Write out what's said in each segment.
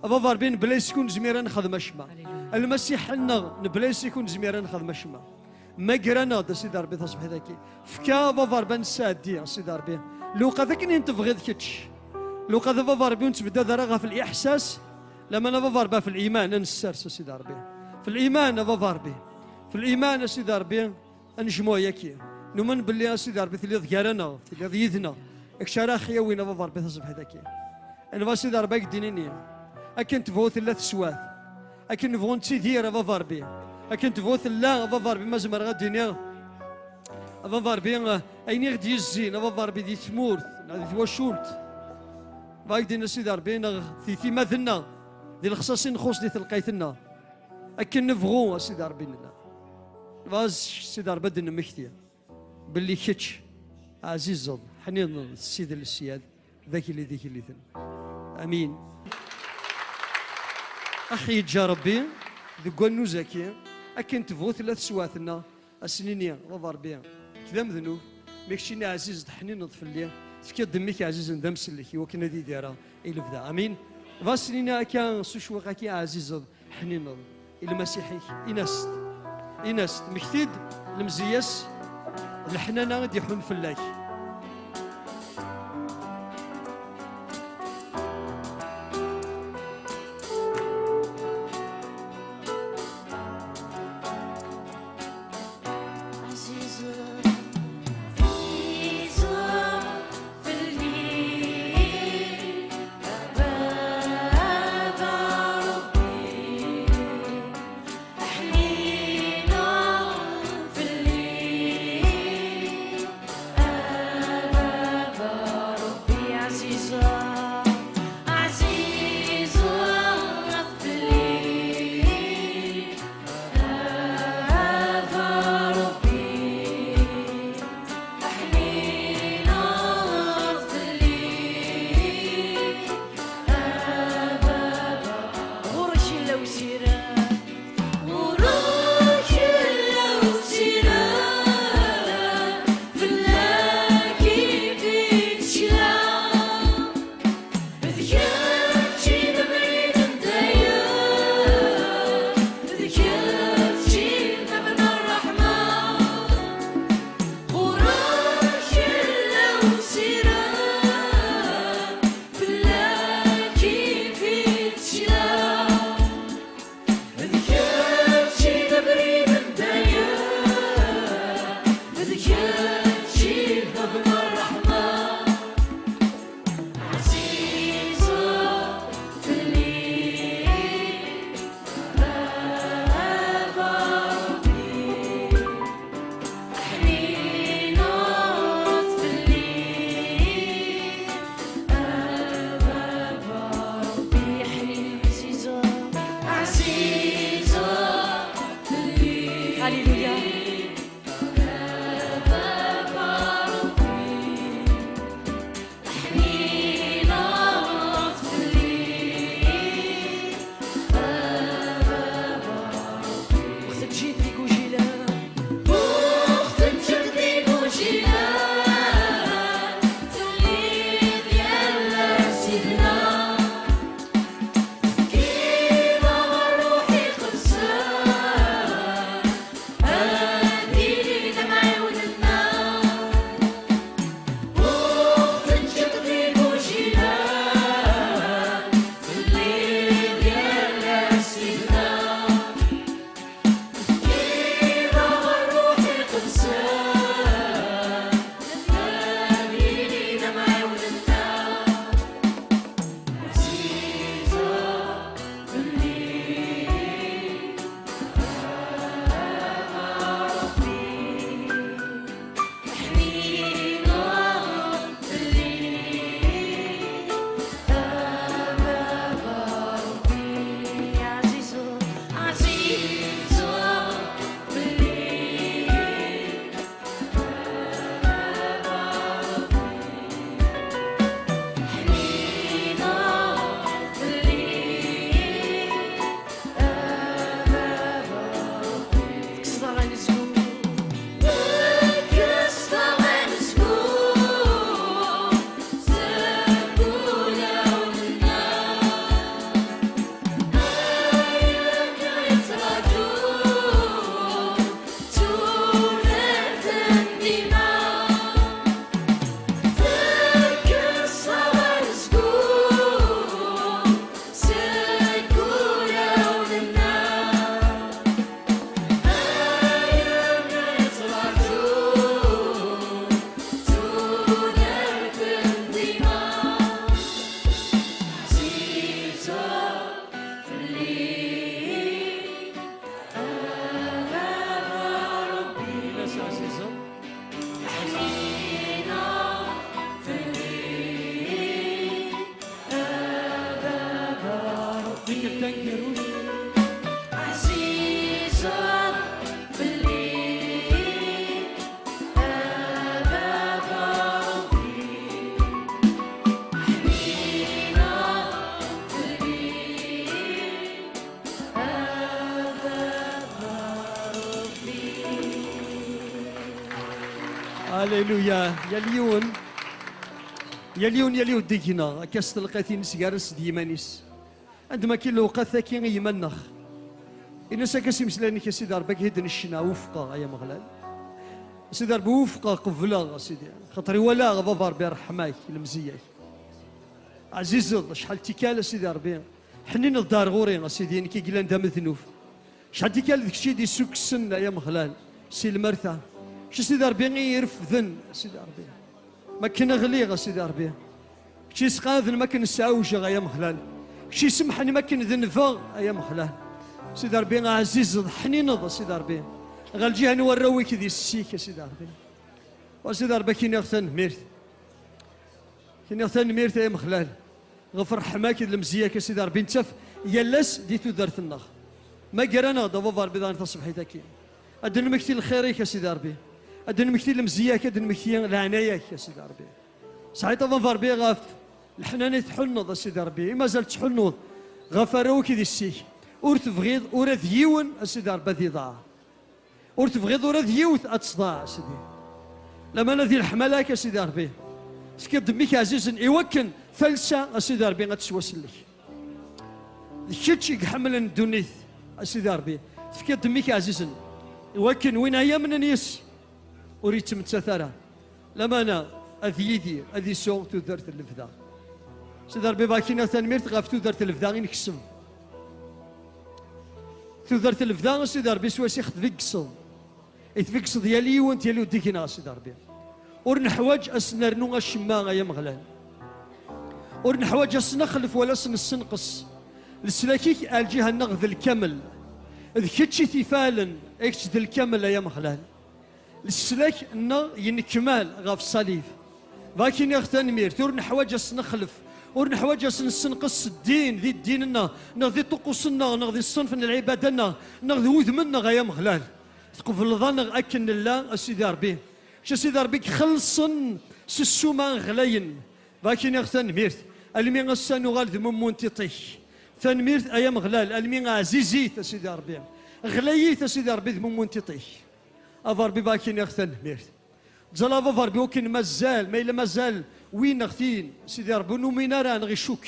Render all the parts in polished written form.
افا ربي بلايص يكون زميرا نخدم الشما المسيح لنا بلايص يكون زميرا نخدم الشما ما قرانا سيدي ربي تصبح ذاكي فكا فا ربي نسادي سيدي ربي لو قد كنت تبغي كتش لو قد فا ربي نتبدا درغه في الاحساس لما انا فا ربي في الايمان نسرس سيدي ربي في الايمان فا ربي في الايمان سيدي ربي نجمو ياكي نؤمن باللي سيدي ربي اللي ذكرنا اللي ضيدنا اكشارا خيا وين فا ربي تصبح ذاكي انا سيدي ربي قدينيني اكن تفو ثلاث سوات اكن نبغوا نتيدير فا ربي اكن تفو لا فا ربي ما زمر غاديني فا ربي اين غادي يزين فا ربي دي ثمورت دي وشولت فايدين سيدي ربي في مثلنا دي الخصاصين نخص دي تلقيتنا اكن نبغوا سيدي ربي لنا فاز سيدي ربي دنا مكتي باللي كتش عزيز حنين السيد السياد ذاك اللي ثن امين اخي جا ربي ذو نوزاكي اكن تفو ثلاث سواتنا السنين فا ربي كذا مذنوب ماكشيني عزيز حنين نطفل ليه تفكر دمك عزيز ندم سلكي وكنا دي ديرا الى بدا امين فاسنينا كان سوشوا كي عزيز حنين المسيحي انست مكتيد المزياس الحنانه غادي يحون فلاك هللويا. يا اليون ديكنا كاس تلقاتين سكارس ديمانيس عندما كاين الوقت ثاكي يمنخ إن ساكاسي مسلاني كسيدي ربك هدن الشنا وفقا يا مغلال سيدي ربي وفقا قبلا سيدي خاطري ولا غفار برحماك المزياك عزيز شحال تيكال سيدي ربي حنين الدار غوري سيدي كي قلان دام ذنوب شحال تيكال ذاك الشيء دي سوق السنة يا مغلال سي المرثى شي سيدي ربي غير يرفذن سيدي ربي ما كنا غليغ سيدي ربي شي سقاذن ما كنسعوش يا مغلال شي سمحني ما كنذنفا يا مغلال سيدي ربي عزيز حنين سيدي ربي غالجي نورويك ذي السيك يا سيدي ربي وسيدي ربي كي نغثن ميرث كي نغثن ميرث يا مغلال غفر حماك المزياك يا سيدي ربي انتف يلاس ديتو درت النخ ما قرانا ضباب ربي ضان تصبحي تاكي ادن مكتي الخيريك يا سيدي ربي ادن مكتي المزياك ادن مكتي العناياك يا سيدي ربي صحيت ضباب ربي غاف الحنان تحنض يا سيدي ربي ما زالت تحنض غفروك ذي السيك ور تبغيض ور ذيون اسيدي ربي ذي ضاع ور تبغيض ور ذيوث اتصداع سيدي لما انا ذي الحملاك يا سيدي ربي سكت دميك عزيز يوكن فلسه اسيدي ربي غتسوسلك الشتشي حمل الدنيث اسيدي ربي سكت دميك عزيز يوكن وين هي من نيس اريد تمتثرة لما انا اذيدي اذي سوق تدرت الفدا سيدي ربي باكينا تنميرت غافتو درت الفدا غير نكسب تودرت الفدا سيدي ربي سواسي تفقصد يتفقصد ديالي وانت يالي وديكنا سيدي ربي ورنحواج اسنرنو الشماغ يا مغلال ورنحواج اسنخلف ولا سنقص لسلاكيك الجهه النغذ الكمل ذكتشي تيفالن اكش ذا الكمل يا مغلال لسلاك ينكمال غاف الصليب لكن يختن مير ورنحواج اسنخلف ورنحواج نسنقص الدين ذي الدين نغذي طقوسنا نغذي الصنف العبادة نغذي وذمنا يا مغلال تقبل ظن أكن الله سيدي ربي شا سيدي ربي خلصن سسوما غلين لكن يغثن ميرث المين السانو غال ذممون تيطيح ثان ميرث أيا مغلال المين عزيزيت سيدي ربي غليت سيدي ربي ذممون تيطيح أفر بي باكين يغثن ميرث زلا فار بيوكن مازال ما إلا مازال وين نغتين سيدي ربي نومينا راه نغي شوك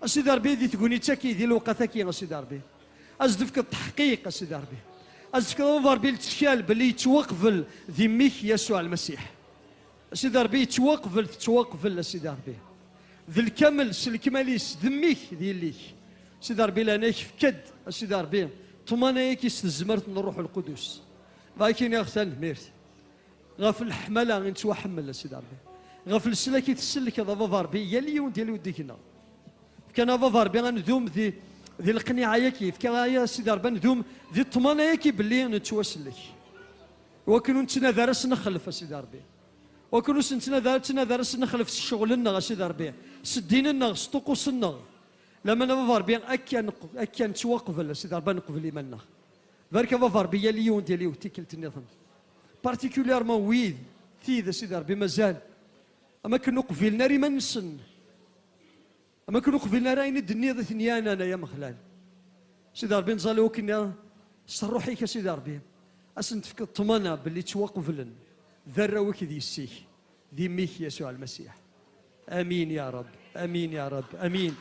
سيدي ربي ذي تقولي تاكي ذي الوقتاكي سيدي ربي ازدفك التحقيق سيدي ربي ازدفك فار بي التشكال باللي يتوقفل ذميك يسوع المسيح سيدي ربي يتوقفل سيدي ربي ذي الكمل الكماليس ذميك ذي ليك سيدي ربي لانك فكد سيدي ربي طمانيك يستزمرت من الروح القدس لكن يا اختي ميرت غاف الحمله نتوا حمل سيدي ربي غاف السلاكي تسلك هذا فافار بي يا اليوم ديالي وديكنا كان فافار بي غندوم ذي القناعه ياكي كان يا سيدي ربي ندوم ذي الطمانه ياكي باللي نتوسلك وكنو نتنا دارس نخلف سيدي ربي وكنو نتنا دارس نخلف شغلنا سيدي ربي سديننا سطقوسنا لما فافار بي اكا نتوقف سيدي ربي نقبل ايماننا ذلك فافار بي يا اليوم ديالي وتيكلت النظام بارتيكوليرمون ويد ثيذا سيدي ربي مازال أما كنو قفلنا ري ما نسن أما كنو قفلنا راين الدنيا ذا ثنيانا أنا يا مخلال سيدي ربي نزالي وكنا صروحيك سيدي ربي أسن تفك الطمانة باللي توقفلن ذرة وكي ذي السيك ذي ميك يسوع المسيح آمين يا رب آمين يا رب آمين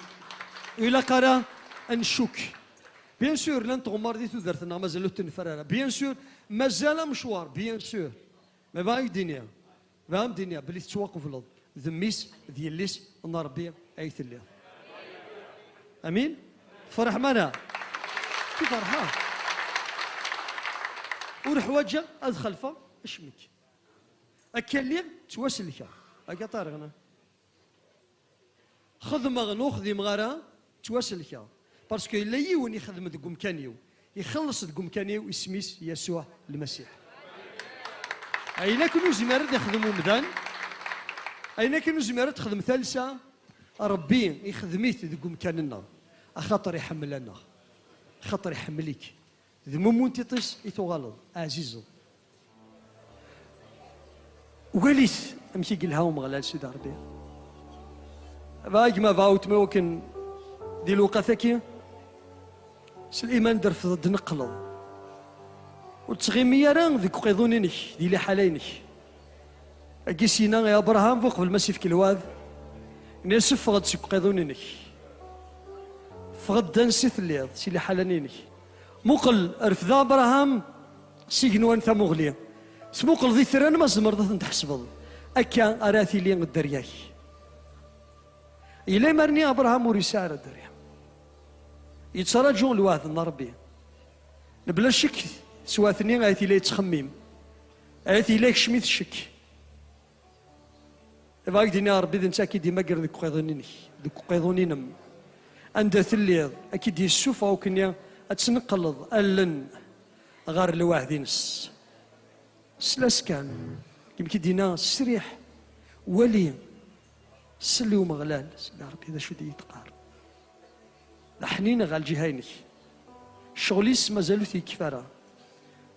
وإلا قرا نشك بيان سور لن تغمر دي تدرتنا مازالو تنفرارا بيان سور مازال مشوار بيان سور ما باغي الدنيا فهم دنيا بلي تتوقف الأرض ذميس ديال ليس أن ربي أيت الليل أمين فرح منا في فرحة ورحواجة أدخل فا أشمك أكلم توسلك أكا طارغنا خذ مغنوخ ذي مغارا توسلك باسكو إلا يون يخدم ذي قمكانيو يخلص ذي قمكانيو اسميس يسوع المسيح أين كنو زمارة يخدموا مدان أين كنو زمارة تخدم ثالثة ربي يخدميت ذي مكاننا خاطر يحملنا خاطر يحمليك ذي ممون تيطيس يتوغلط عزيزو وقاليس أمشي قلها ومغلال سيدي ربي باقي ما فاوت موكن دي الوقتاكي سليمان درفض نقلض وتغيمي راه ذيك قيضونينك دي لي حالينك أجيسينا يا أبراهام فوق بالمسيف كلواذ نسف فغد سيك قيضونينك فغد دنسي ثليض سيلي حالانينك مقل رفضا أبراهام سيجنوان ثمغلية سموقل ذي ثران ما زمرضة تحسبض أكا أراثي لي الدرياي إلي مرني أبراهام ورسالة الدريا يتسرجون الواحد ربي بلا شك سواثني آيتي لي تخميم آيتي لي شميت الشك فاك دينا ربي ذي نتاكي ديما قر ذيك قيضونيني ذيك قيضونينم عند ثليض أكيد يسوف أو كنيا أتنقلض ألن غار الواحدينس سلاس كان يمكن دينا سريح ولي سلي ومغلال سيدي ربي ذا شو دي يتقار لحنين غال جهيني شغليس مازالو في كفارة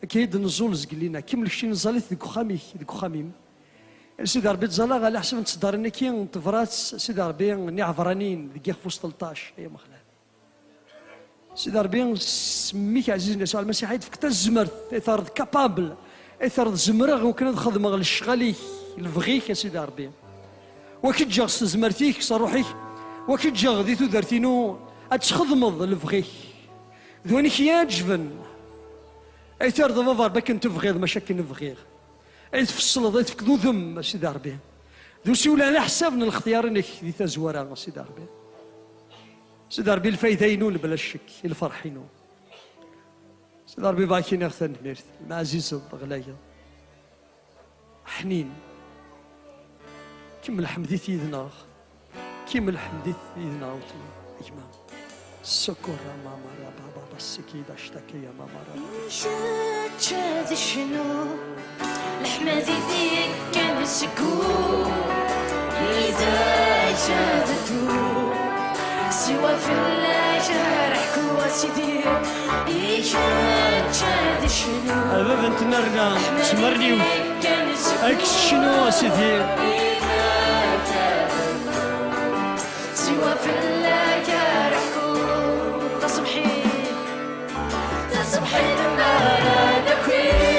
أكيد نزول زقلينا كيم لكشي نزالت ذيك خاميم سيدي ربي تزالا غالي حسب تصدرنا كي طفرات سيدي ربي نعفرانين ذيك في 13 هي مغلال سيدي ربي سميك عزيزنا يسوع المسيح يدفك الزمرت إثار كابابل إثار زمرة وكنا نخدم غل الشغالي الفغيك يا سيدي ربي وكي تجا زمرتيك صروحيك وكي تجا غديتو درتينو أتخدمض الفغيك ذواني كيا جبن إثار ضفافار باك نتفغيض مشاكل نفغيغ أي تفصل ضيت فك ذو ذم سيدي ربي ذو سيولا على حسابنا الاختيار انك ذي تزورا سيدي ربي سيدي ربي الفايدينون بلا الشك الفرحينون سيدي ربي باكين اغثان ميرث مع عزيز الغلاية حنين كم الحمدي ثيذنا كم الحمدي ثيذنا اجمع السكر ماما يا بابا بس كيدا اشتكي يا ماما شاد شنو الحمدي فيك كان سكون إذا شادتو سوا في الجرح كواسيدي شاد شنو أبا بنت نرنا سمرني أكس شنو سيدي سوا في الجرح تصبحي المرة دكوي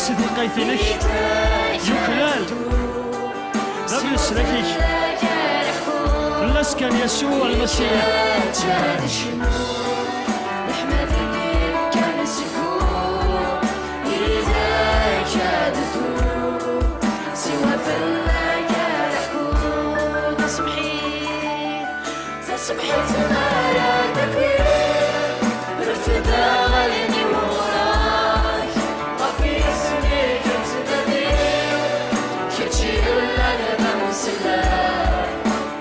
سيدي قيثينك يوكلال ربي السلكيك الناس كان يسوع المسيح تصبحت مرة تكوين رفضا غلني وغراك ربي اسمي كنت بدير كتشيل لنا بمسلا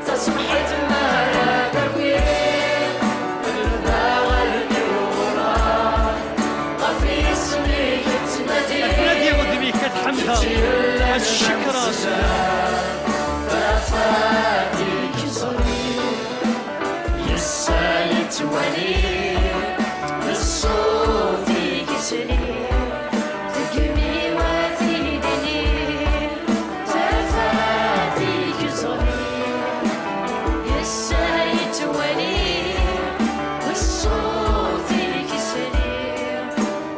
تصبحت مرة تكوين رفضا غلني وغراك ربي اسمي كنت بدير نادي ودمي كتحمدها الشكر ولي بالصوت كسري تقمي وثيدني تفاتي كسري يسايت ولي بالصوت كسري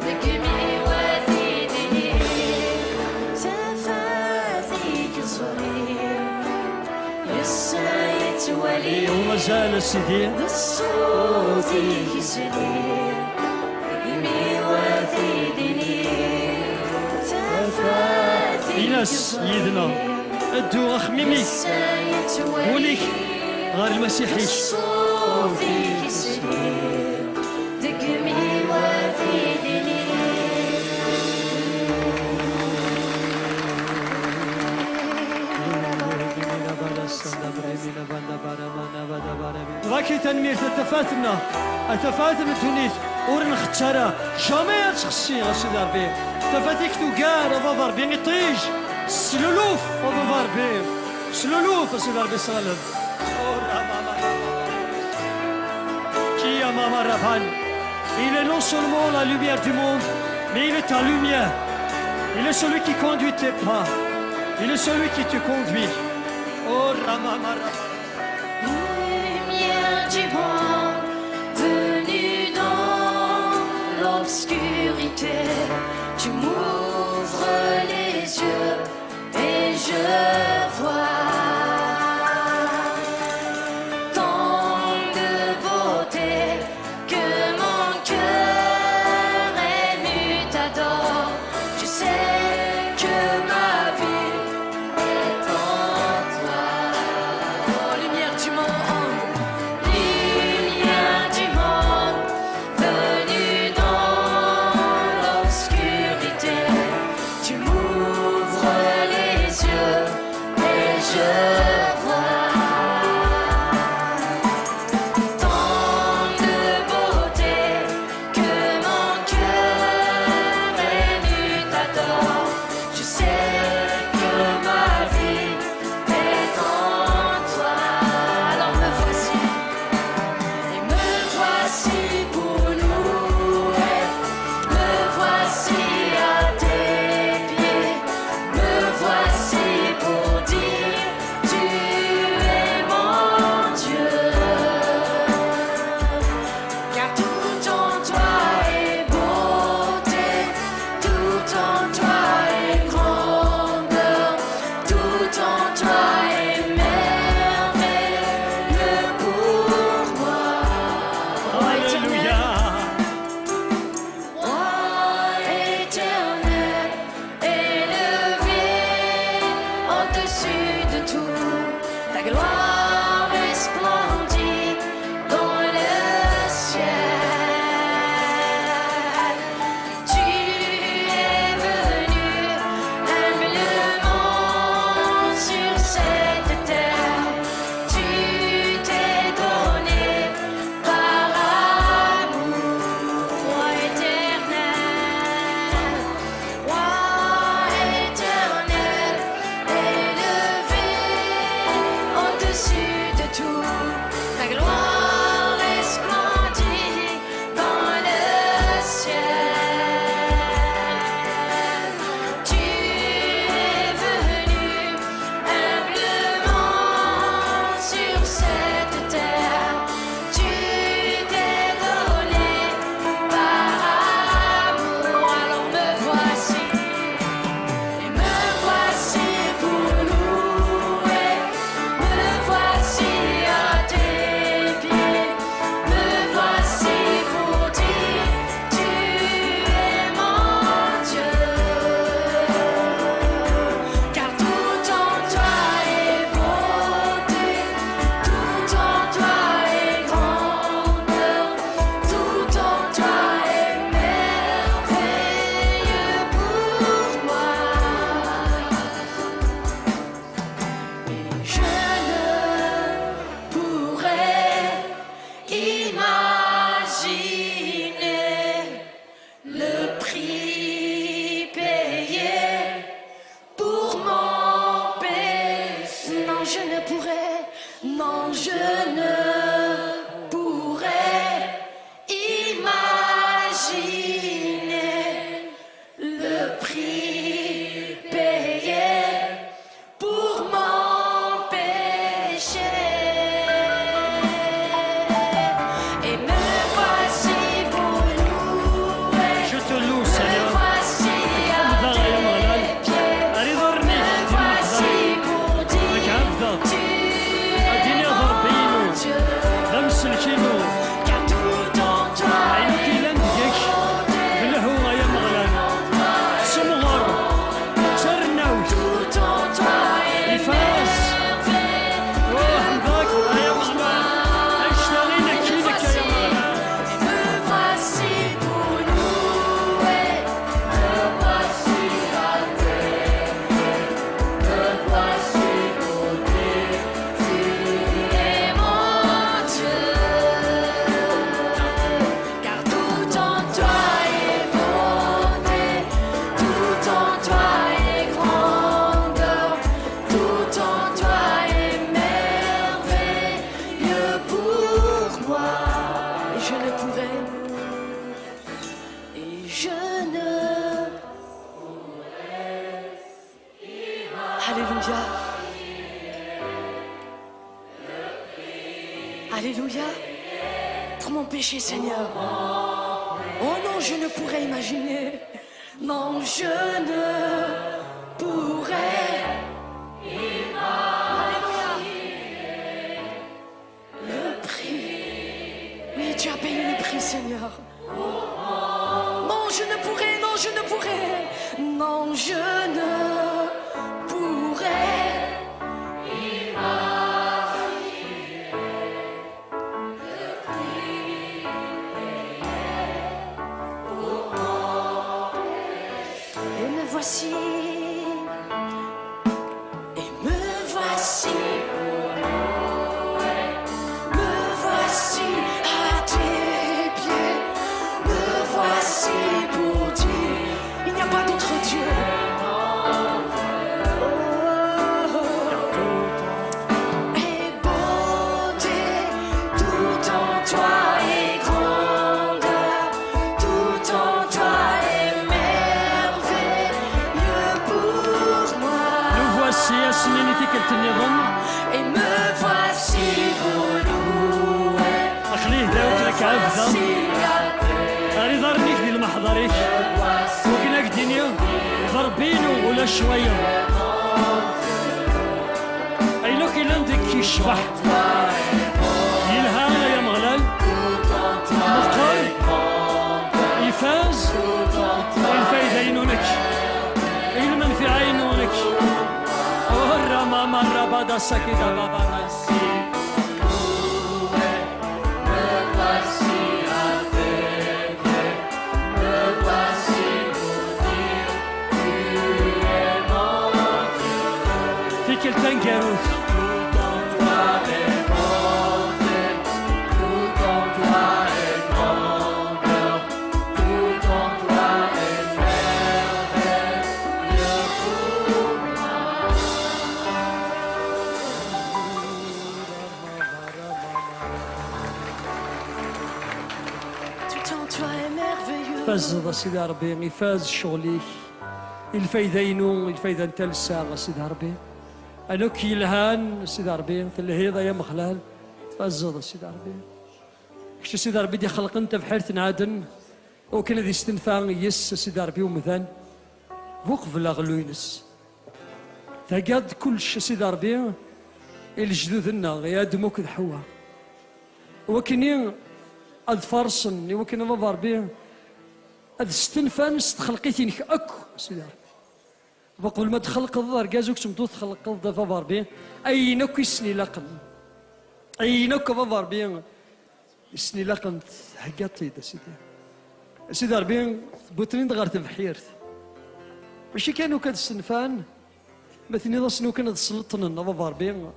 تقمي وثيدني تفاتي كسري يسايت ولي وما زال سيدي صوتي يسري يمي وثيدني تفاتي إيناس يدنا ادو اخميمي وليك غير المسيح يعيش صوفي يسري دقمي وفي دليل راكي تنمير تتفاتنا اتفاتنا تونيت ورن ختشارا جامي تخشي غاسي داربي تفاتيك توكار ابا ضربي طيج سلولوف ابا ضربي سلولوف غاسي داربي صالب Qui a Mama Rabban? Il est non seulement la lumière du monde, mais il est ta lumière. Il est celui qui conduit tes pas. Il est celui qui te conduit. Oh Ramama Rabban. Lumière du monde, venue dans l'obscurité, tu m'ouvres les yeux et je vois tant de beauté que mon cœur ému t'adore. Tu sais que ma vie est en toi. Oh, lumière du monde, venue dans l'obscurité, tu m'ouvres les yeux et je vois tant de beauté que mon cœur ému t'adore. Je sais que ma vie est en toi. Alors me voici, et me voici pour louer. Me voici à tes pieds. Me voici pour dire tu es mon Dieu. Car tout en toi est beauté, tout en toi est grandeur, tout en toi est merveilleux pour moi. Roi éternel, Alléluia. Roi éternel, élevé au-dessus de tout, ta gloire resplendit dans le ciel. Tu es venu humblement sur cette terre, tu t'es donné par amour. Roi éternel, élevé au-dessus de tout, ta gloire resplendit dans le ciel. Tu es venu humblement sur cette terre, tu t'es donné par amour. Alors me voici, et me voici pour louer. Me voici à tes pieds. Me voici pour dire tu es mon Dieu. Car tout en toi est beauté, tout en toi est grandeur, tout en toi est merveilleux pour moi. Et je ne pourrais imaginer le prix payé pour mon péché. Non, je ne pourrais, non, je ne pourrais imaginer le prix payé pour mon péché. Et me voici pour louer. Je te loue, Me Seigneur. voici à tes pieds. Allez dormir. Me voici pour dire Regarde. tu es Adine mon Rabbeinu. Dieu. Alléluia. Pour mon péché, Seigneur. Oh non, je ne pourrais imaginer. Non, je ne pourrais. Alléluia. Le prix. Oui, tu as payé le prix, Seigneur. Non, je ne pourrais, non, je ne pourrais. Non, je ne pourrais. Et me voici, me voici à tes pieds, me voici pour dire, il n'y a pas d'autre Dieu. Oh, et beauté, tout en toi est grandeur, tout en toi est merveilleux pour moi. nous voici أسنينتك التنظم Et me voici pour louer. أخليه داوك لك عبثة أري ضربيك ديال محضريك وكناك دنيا ضربينو ولا شوية أي لو كي عندك يشبح يلها يا مغلال مقال يفاز الفايدة ينونك المنفي عينونك ورما مرة بدا سكيدة بابا نسي في كل تنقروث Tout en toi est merveilleux. فاز سيدي ربي يفاز شغليك الفايدينو الفايدة انت الساعة سيدي ربي أنا كي الهان سيدي ربي في الهيضة يا مخلال فاز سيدي ربي كش سيدي ربي دي خلق انت في حيرتنا عادن وكان ذي استنفاع يس سيدي ربي ومثان وقف لاغلو ينس تقاد كل شي سيدي ربي الجدودنا يا دموك ذحوا وكني أدفرسن وكنا نظر به أد استنفانس تخلقيتينك أكو سيدي وقبل ما تخلق الظهر جازوك سمتو تخلق الظهر فظهر به أي نكو يسني لقن أي نكو فظهر به يسني لقن هقاطي دا سيدي ربي بوترين دغار تبحيرت ماشي كانوا كاد السنفان مثني ضسنو كان تسلطنا فظهر به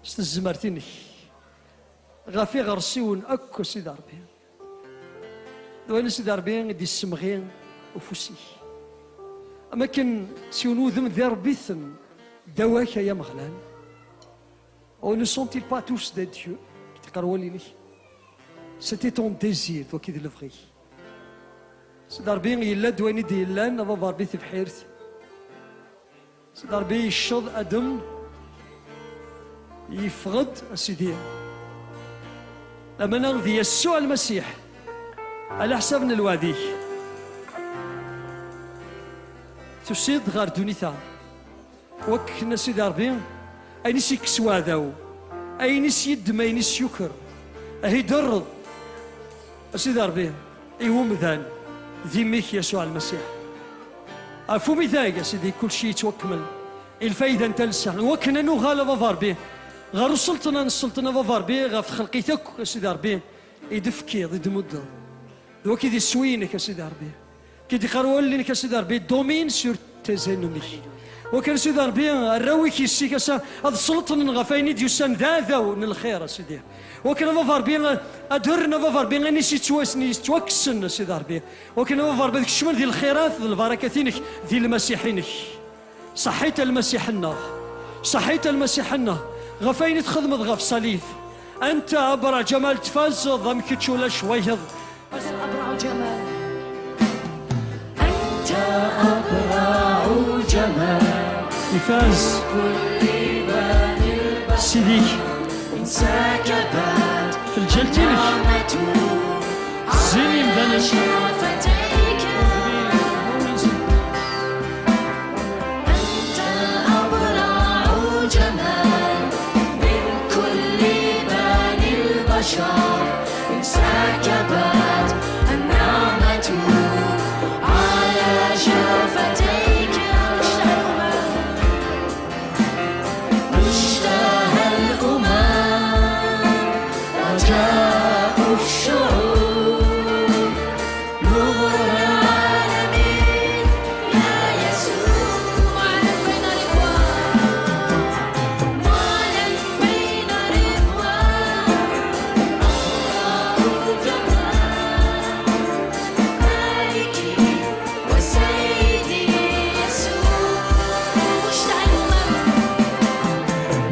استزمرتينك غافي غرسيون أكو سيدي ربي دوين سيدي ربي دي السمغين وفوسي أما كان سيونو ذم ذي ربيثن دواك يا مغلان أو ne sont-ils pas tous des dieux تقروا لي c'était ton désir toi qui de l'ouvrir سيدي ربي يلا دويني دي يلان أبا ربي في حيرتي سيدي ربي يشض أدم يفقد سيدي لما نغذي يسوع المسيح على حسابنا الوادي تسيد غار دونيتا وكنا سيدي ربي أينس يكسوا ذاو أينس يدم أينس يكر أهي درض سيدي ربي إيوم ذان ذميك يسوع المسيح أفو مذاق سيدي كل شيء يتوكمل الفايدة انت لسه وكنا نغالب ضربي غير السلطنة ظفر بيه غير في خلقيتك سيدي ربي يدفكي ضد مدة دوكي دي سوينك سيدي ربي كي دي قرولينك سيدي ربي دومين سور تزينوني وكان سيدي ربي الراوي كيسي كاسا هاد السلطنة غفايني ديوسان ذاذاو من الخير سيدي وكان ظفر بيه أدرنا ظفر بيه غني سيتواسني توكسن سيدي ربي وكان ظفر بيه الشمال ديال الخيرات ديال البركاتينك ديال المسيحينك صحيت المسيح النار صحيت المسيح النار غفاين تخدم غف صليف أنت أبرع جمال تفاز ضمك تشولا شويض أبرع جمال أنت أبرع جمال يفاز كل بني البشر سيديك انساك بات شفتيك أنت أبرع جمال من كل بني البشر انسكبت النعمة على شفتيك مشتهى الأمم رجاء الشعوب نور العالمين يا يسوع معلن بين رضوان معلن بين رضوان أبرع جمال مالكي وسيدي يسوع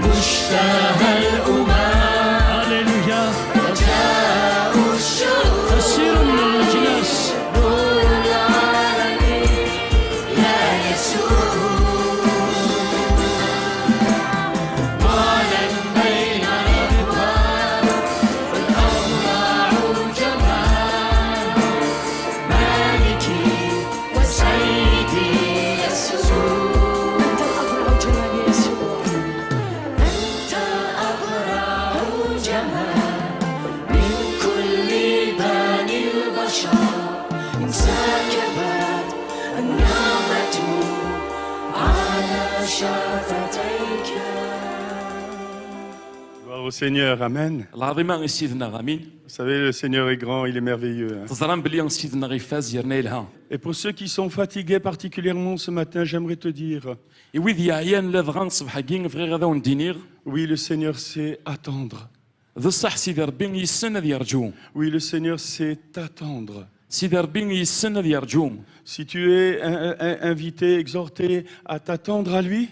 مشتهى الأمم هللويا رجاء الشعوب تسير من الأجناس نور العالمين يا يسوع معلن بين رضوان والأبرع جمال مالكي وسيدي يسوع أنت الأبرع جمال يا يسوع أنت أبرع جمال من كل بني البشر انسكبت النعمة على شفتيك Gloire au Seigneur, Amen. العظيمة سيدنا غامين Vous savez, le Seigneur est grand, il est merveilleux. Hein. تزران بلي سيدنا غيفاز يرنا لها Et pour ceux qui sont fatigués particulièrement ce matin, j'aimerais te dire, ويذ يعيان لا بغان صبح كين فغي غدا وندينير oui, le Seigneur sait attendre. ذو الصح سيدي ربي يسن ذي يرجو Oui, le Seigneur sait t'attendre. سيدي ربي يسن ذي يرجو Si tu es invité, exhorté à t'attendre à lui,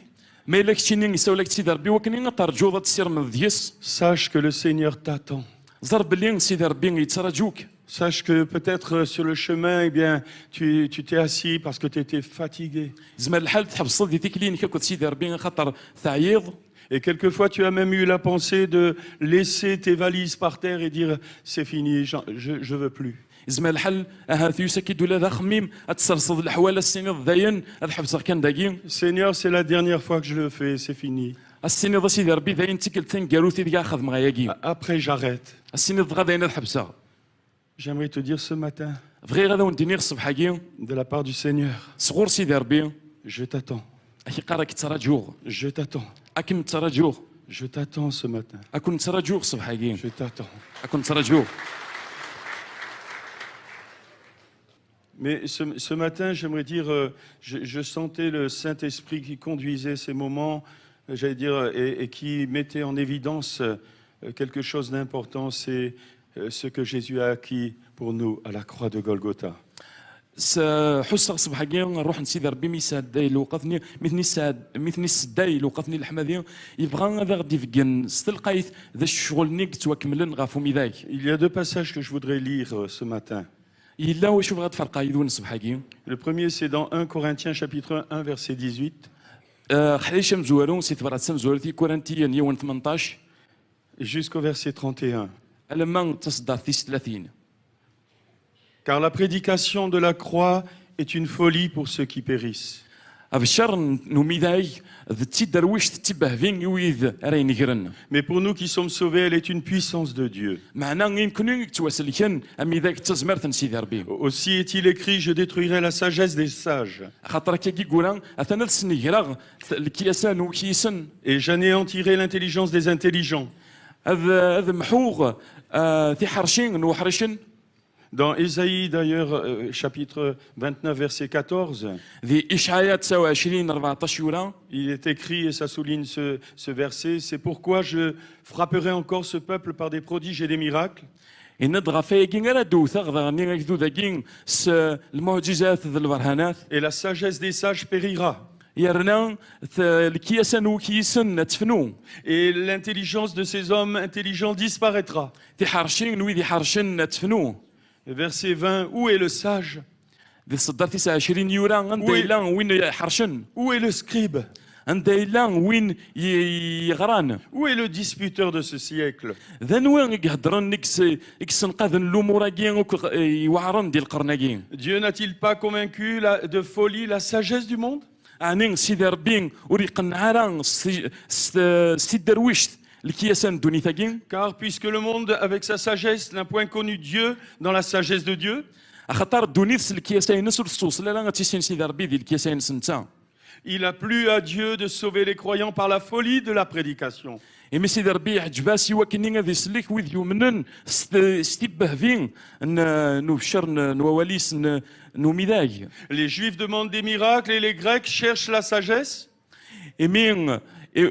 ما إلا كنتيني نساولك سيدي ربي وكني ترجو ذا تسير من ذيس sache que le Seigneur t'attend. زر بلي سيدي ربي يترجوك Sache que peut-être sur le chemin, eh bien, tu t'es assis parce que tu étais fatigué. زمان الحال تحبس دي تكلين كنت سيدي ربي خاطر تعيض Et quelquefois, tu as même eu la pensée de laisser tes valises par terre et dire, c'est fini, je veux plus. زمان الحل ثيوسا كيدو لا ذا خميم اتسرصد الحوال السنين الضيان الحبس كان داكين Seigneur, c'est la dernière fois que je le fais, c'est fini. السنين ذا سيدي ربي ذاين تكل تنقاروتي ذي خذ مغاياكي Après, j'arrête. السنين ذا غاديين الحبسه J'aimerais te dire ce matin, بغي غدا ونديني الصبحاكي de la part du Seigneur, صغور سيدي ربي je t'attends, اكي قراك تراجوغ je t'attends, اكن تراجوغ je t'attends ce matin, اكن تراجوغ صبحاكي je t'attends. اكن تراجوغ Mais ce matin, j'aimerais dire, je sentais le Saint-Esprit qui conduisait ces moments, j'allais dire, et qui mettait en évidence quelque chose d'important, c'est ce que Jésus a acquis pour nous à la croix de Golgotha. حس صبحاكي نروح نسيدي ربي ميساد داي لوقفني مثني السداي لوقفني الحمادي يبغى هذا غادي فكن ستلقايت ذا الشغل نيك تواكملن غافو ميداك Il y a deux passages que je voudrais lire ce matin. إلا وشوف غتفرقا يدون صبحاكي Le premier, c'est dans 1 Corinthiens chapitre 1, verset 18. خليش مزوارون سي تبرات مزوارتي كورنتيان يوم 18 Jusqu'au verset 31. لما تصدر 30 Car la prédication de la croix est une folie pour ceux qui périssent. أبشر نوميداي ذتي درويش تتبه فين يويذ رين غرن Mais pour nous qui sommes sauvés, elle est une puissance de Dieu. معنا يمكن يتواسلكن أمي ذاك تزمر تنسيدي ربي Aussi est-il écrit, je détruirai la sagesse des sages خاطر كي يقول أثناء السنيغراغ الكياسان وكيسن et j'anéantirai l'intelligence des intelligents. هذا محوغ في حرشين وحرشن Dans Ésaïe d'ailleurs, chapitre 29, verset 14, ذي إشعياء 29 14 يورا il est écrit, et ça souligne ce verset, c'est pourquoi je frapperai encore ce peuple par des prodiges et des miracles. إن دغا فايكين غير دوثا غني غيدو داكين المعجزات ذي البرهانات Et la sagesse des sages périra. يرنا الكياسان وكيسن تفنو Et l'intelligence de ces hommes intelligents disparaîtra. ذي حرشين وذي حرشن تفنو Verset 20, où est le sage? ذي صدر 29 يورا انت وي. إلا وين حرشن Où est le scribe? عندها إلا وين يغران Où est le disputeur de ce siècle? ذا نوين يهضرن نكس نقاذن الأموراكين يوعرن ديال القرناكين Dieu n'a-t-il pas convaincu de folie la sagesse du monde? أنين سيدي ربي وريقن عران سي درويشت الكياسان دونيتاكين Car puisque le monde, avec sa sagesse, n'a point connu Dieu dans la sagesse de Dieu, خاطر دونيت الكياسين نسر توصل لا غاتيسين سيدي ربي ديال الكياسين سنتا il a plu à Dieu de sauver les croyants par la folie de la prédication. إمي سيدي ربي عجباسي وكني غادي يسلك ويد يومنن ستيبه فين نوفشر نواليس نوميداج Les Juifs demandent des miracles et les Grecs cherchent la sagesse. إمين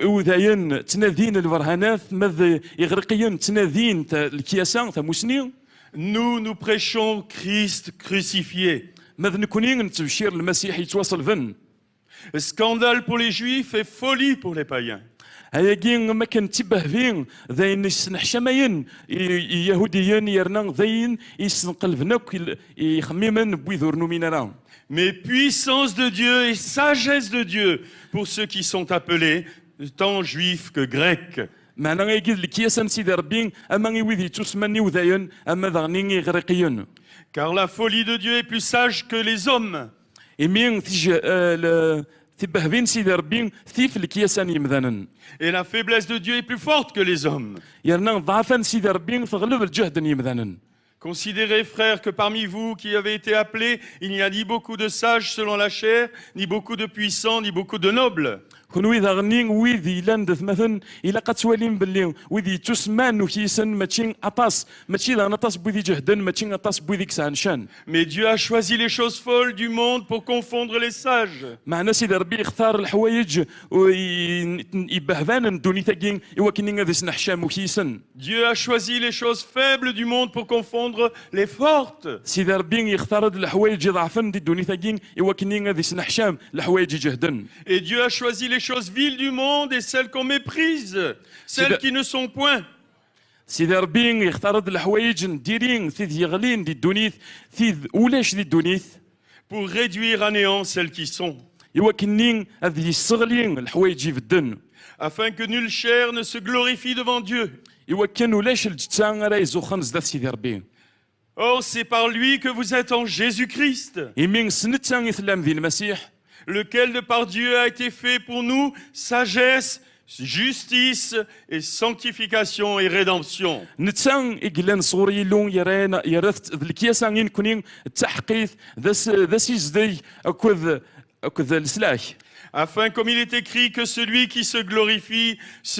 وذاين تنادين البرهانات ماذا إغريقيا تنادين الكياسان ثموسني Nous prêchons Christ crucifié. ماذا نكونين نتبشير المسيح يتواصل فن Scandale pour les Juifs et folie pour les païens. هيا كين ما كان تبه فين ذاين يسنحشمين يهوديين يرنا ذاين يسنقلبنك يخميمن بويذورنو مينرا Mais puissance de Dieu et sagesse de Dieu pour ceux qui sont appelés, tant juifs que grecs. معنا غيجي الكياسان سيدي ربي اما يويذي تسمني وذاين اما ذغني غريقيين Car la folie de Dieu est plus sage que les hommes. إمين تيجي تبه فين سيدي ربي ثيف الكياسان يمذنن Et la faiblesse de Dieu est plus forte que les hommes. يرنا ضعفا سيدي ربي تغلب الجهد يمذنن Considérez, frères, que parmi vous qui avez été appelés, il n'y a ni beaucoup de sages selon la chair, ni beaucoup de puissants, ni beaucoup de nobles. كون ويذا غنين ويذي لاندث مثلا إلا قد توالين باللي ويذي تسمان وكيسن ماشي أطاس ماشي لا نطاس بوذي جهدن ماشي أطاس بوذي كسانشان Mais Dieu a choisi les choses folles du monde pour confondre les sages. معنا سيدي ربي اختار الحوايج ويبهفان دوني تاكين إوا كنين غادي سنحشام وكيسن Dieu a choisi les choses faibles du monde pour confondre les fortes. سيدي ربي يختار الحوايج ضعفن دي دوني تاكين إوا كنين غادي سنحشام الحوايج جهدن Et Dieu a choisi les choses viles du monde et celles qu'on méprise, celles qui ne sont point. سيدي ربي يختار الحوايج نديرين ثيذ يغلين دي دونيث ثيذ ولاش دي دونيث Pour réduire à néant celles qui sont, إوا كنين هذه الصغلين الحوايج يفدن afin que nulle chair ne se glorifie devant Dieu. إوا كان ولاش الجتان راه يزوخن زدات سيدي ربي Or, c'est par lui que vous êtes en Jésus-Christ, يمين سنتان يثلام ذي المسيح lequel de par Dieu a été fait pour nous sagesse, justice et sanctification et rédemption. نتان إقلان صوري لون يرانا يرث الكياسان ينكونين التحقيق ذا سيزدي أكوذ السلاح Afin, comme il est écrit, que celui qui se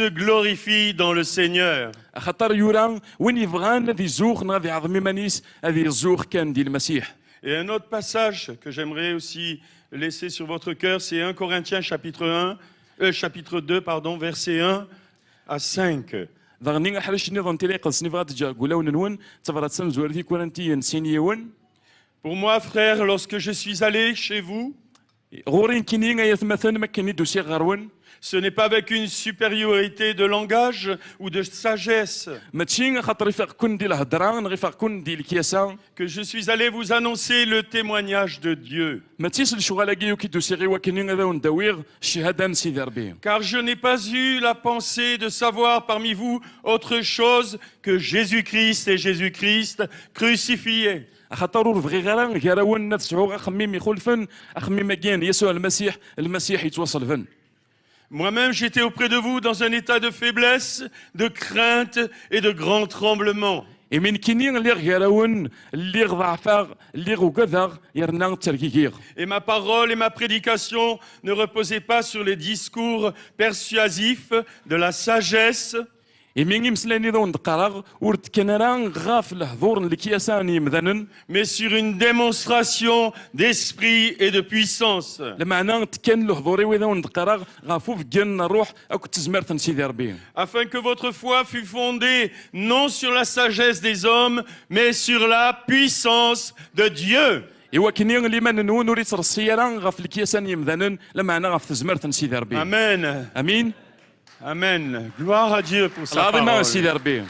glorifie dans le Seigneur. خاطر يوران وين يبغان ذي زوخ نغادي عظمي مانيس هذه الزوخ كان دي المسيح Et un autre passage que j'aimerais aussi laisser sur votre cœur, c'est 1 Corinthiens chapitre 2, versets 1 à 5. ضغني حرش نظام تليق سنفات جا قولاون نون تفرات سن زورتي كورنتي نسينيون Pour moi, frère, lorsque je suis allé chez vous, غورين كينين يثمثن مكني دوسي غرون ce n'est pas avec une supériorité de langage ou de sagesse ماشي خاطر يفاق كون دي الهضره غيفاق كون دي الكياسه que je suis allé vous annoncer le témoignage de Dieu. ما تيسل شغالاكي وكي دوسي غي وكنين هذا ونداويغ الشهاده نسيدي ربي Car je n'ai pas eu la pensée de savoir parmi vous autre chose que Jésus-Christ et Jésus-Christ crucifié. خاطر بغي غير غيراون نتسعو خميم يخلفن اخميم كان يسوع المسيح يتواصل فن Moi-même, j'étais auprès de vous dans un état de faiblesse, de crainte et de grand tremblement. من كينين اللي غيراون اللي ضعفا اللي غوكذا يرنا تركيكير Et ma parole et ma prédication ne reposaient pas sur les discours persuasifs de la sagesse, يمين يمسلاني ذو ندقرغ ورد كنران غاف الحضور الكياساني مذنن mais sur une démonstration d'esprit et de puissance. لما انا تكن الحضوري وذا ندقرغ غافو في جن الروح اكو تزمرت نسيدي ربي Afin que votre foi fût fondée non sur la sagesse des hommes, mais sur la puissance de Dieu. ايوا كنين اللي ما نون نوري ترسيران غاف الكياساني مذنن لما انا غاف تزمرت نسيدي ربي Amen. امين Amen. Gloire à Dieu pour sa العظيمه parole. سيدي ربي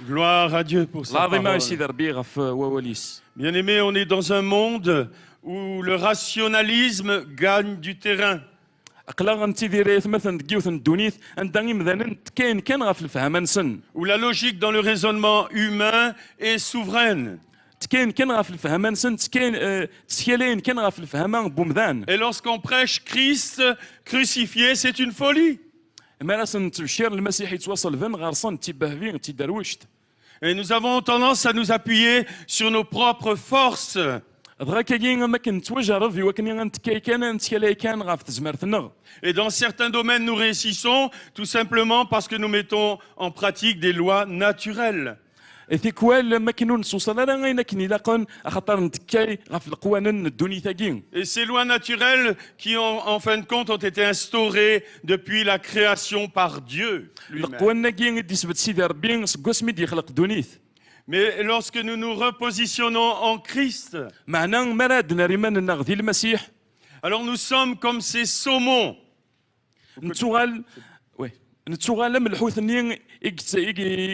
Gloire à Dieu pour sa العظيمه parole. سيدي ربي غاف وواليس Bien-aimés, on est dans un monde où le rationalisme gagne du terrain. اقلا غنتيدير مثلا دكيوث الدونيث عندنا مثلا كاين كان غاف الفهم نسن où la logique dans le raisonnement humain est souveraine. تكاين كان غاف الفهم نسن تكاين تسكالين كان غاف الفهم بومذان Et lorsqu'on prêche Christ crucifié, c'est une folie. ما راسن تبشير المسيح يتواصل فين غارصن تيباه فين تيدروشت Et nous avons tendance à nous appuyer sur nos propres forces. دغا كاين ما كنتواجرف وكني غنتكاي كان نتكالاي كان غاف تزمرتنا Et dans certains domaines, nous réussissons tout simplement parce que nous mettons en pratique des lois naturelles. اثيكوال ما كينو نسوصل راه غينا كني لاقون خاطر نتكاي غاف القوانين الدوني ثاكين Et ces lois naturelles qui, en fin de compte, ont été instaurées depuis la création par Dieu lui-même. القوانين كاين دي سبت سيدي ربي سكوسمي دي خلق دونيث Mais lorsque nous nous repositionnons en Christ, معنا مرادنا ريمان نغذي المسيح alors nous sommes comme ces saumons. نتوغال وي نتوغال ملحوثني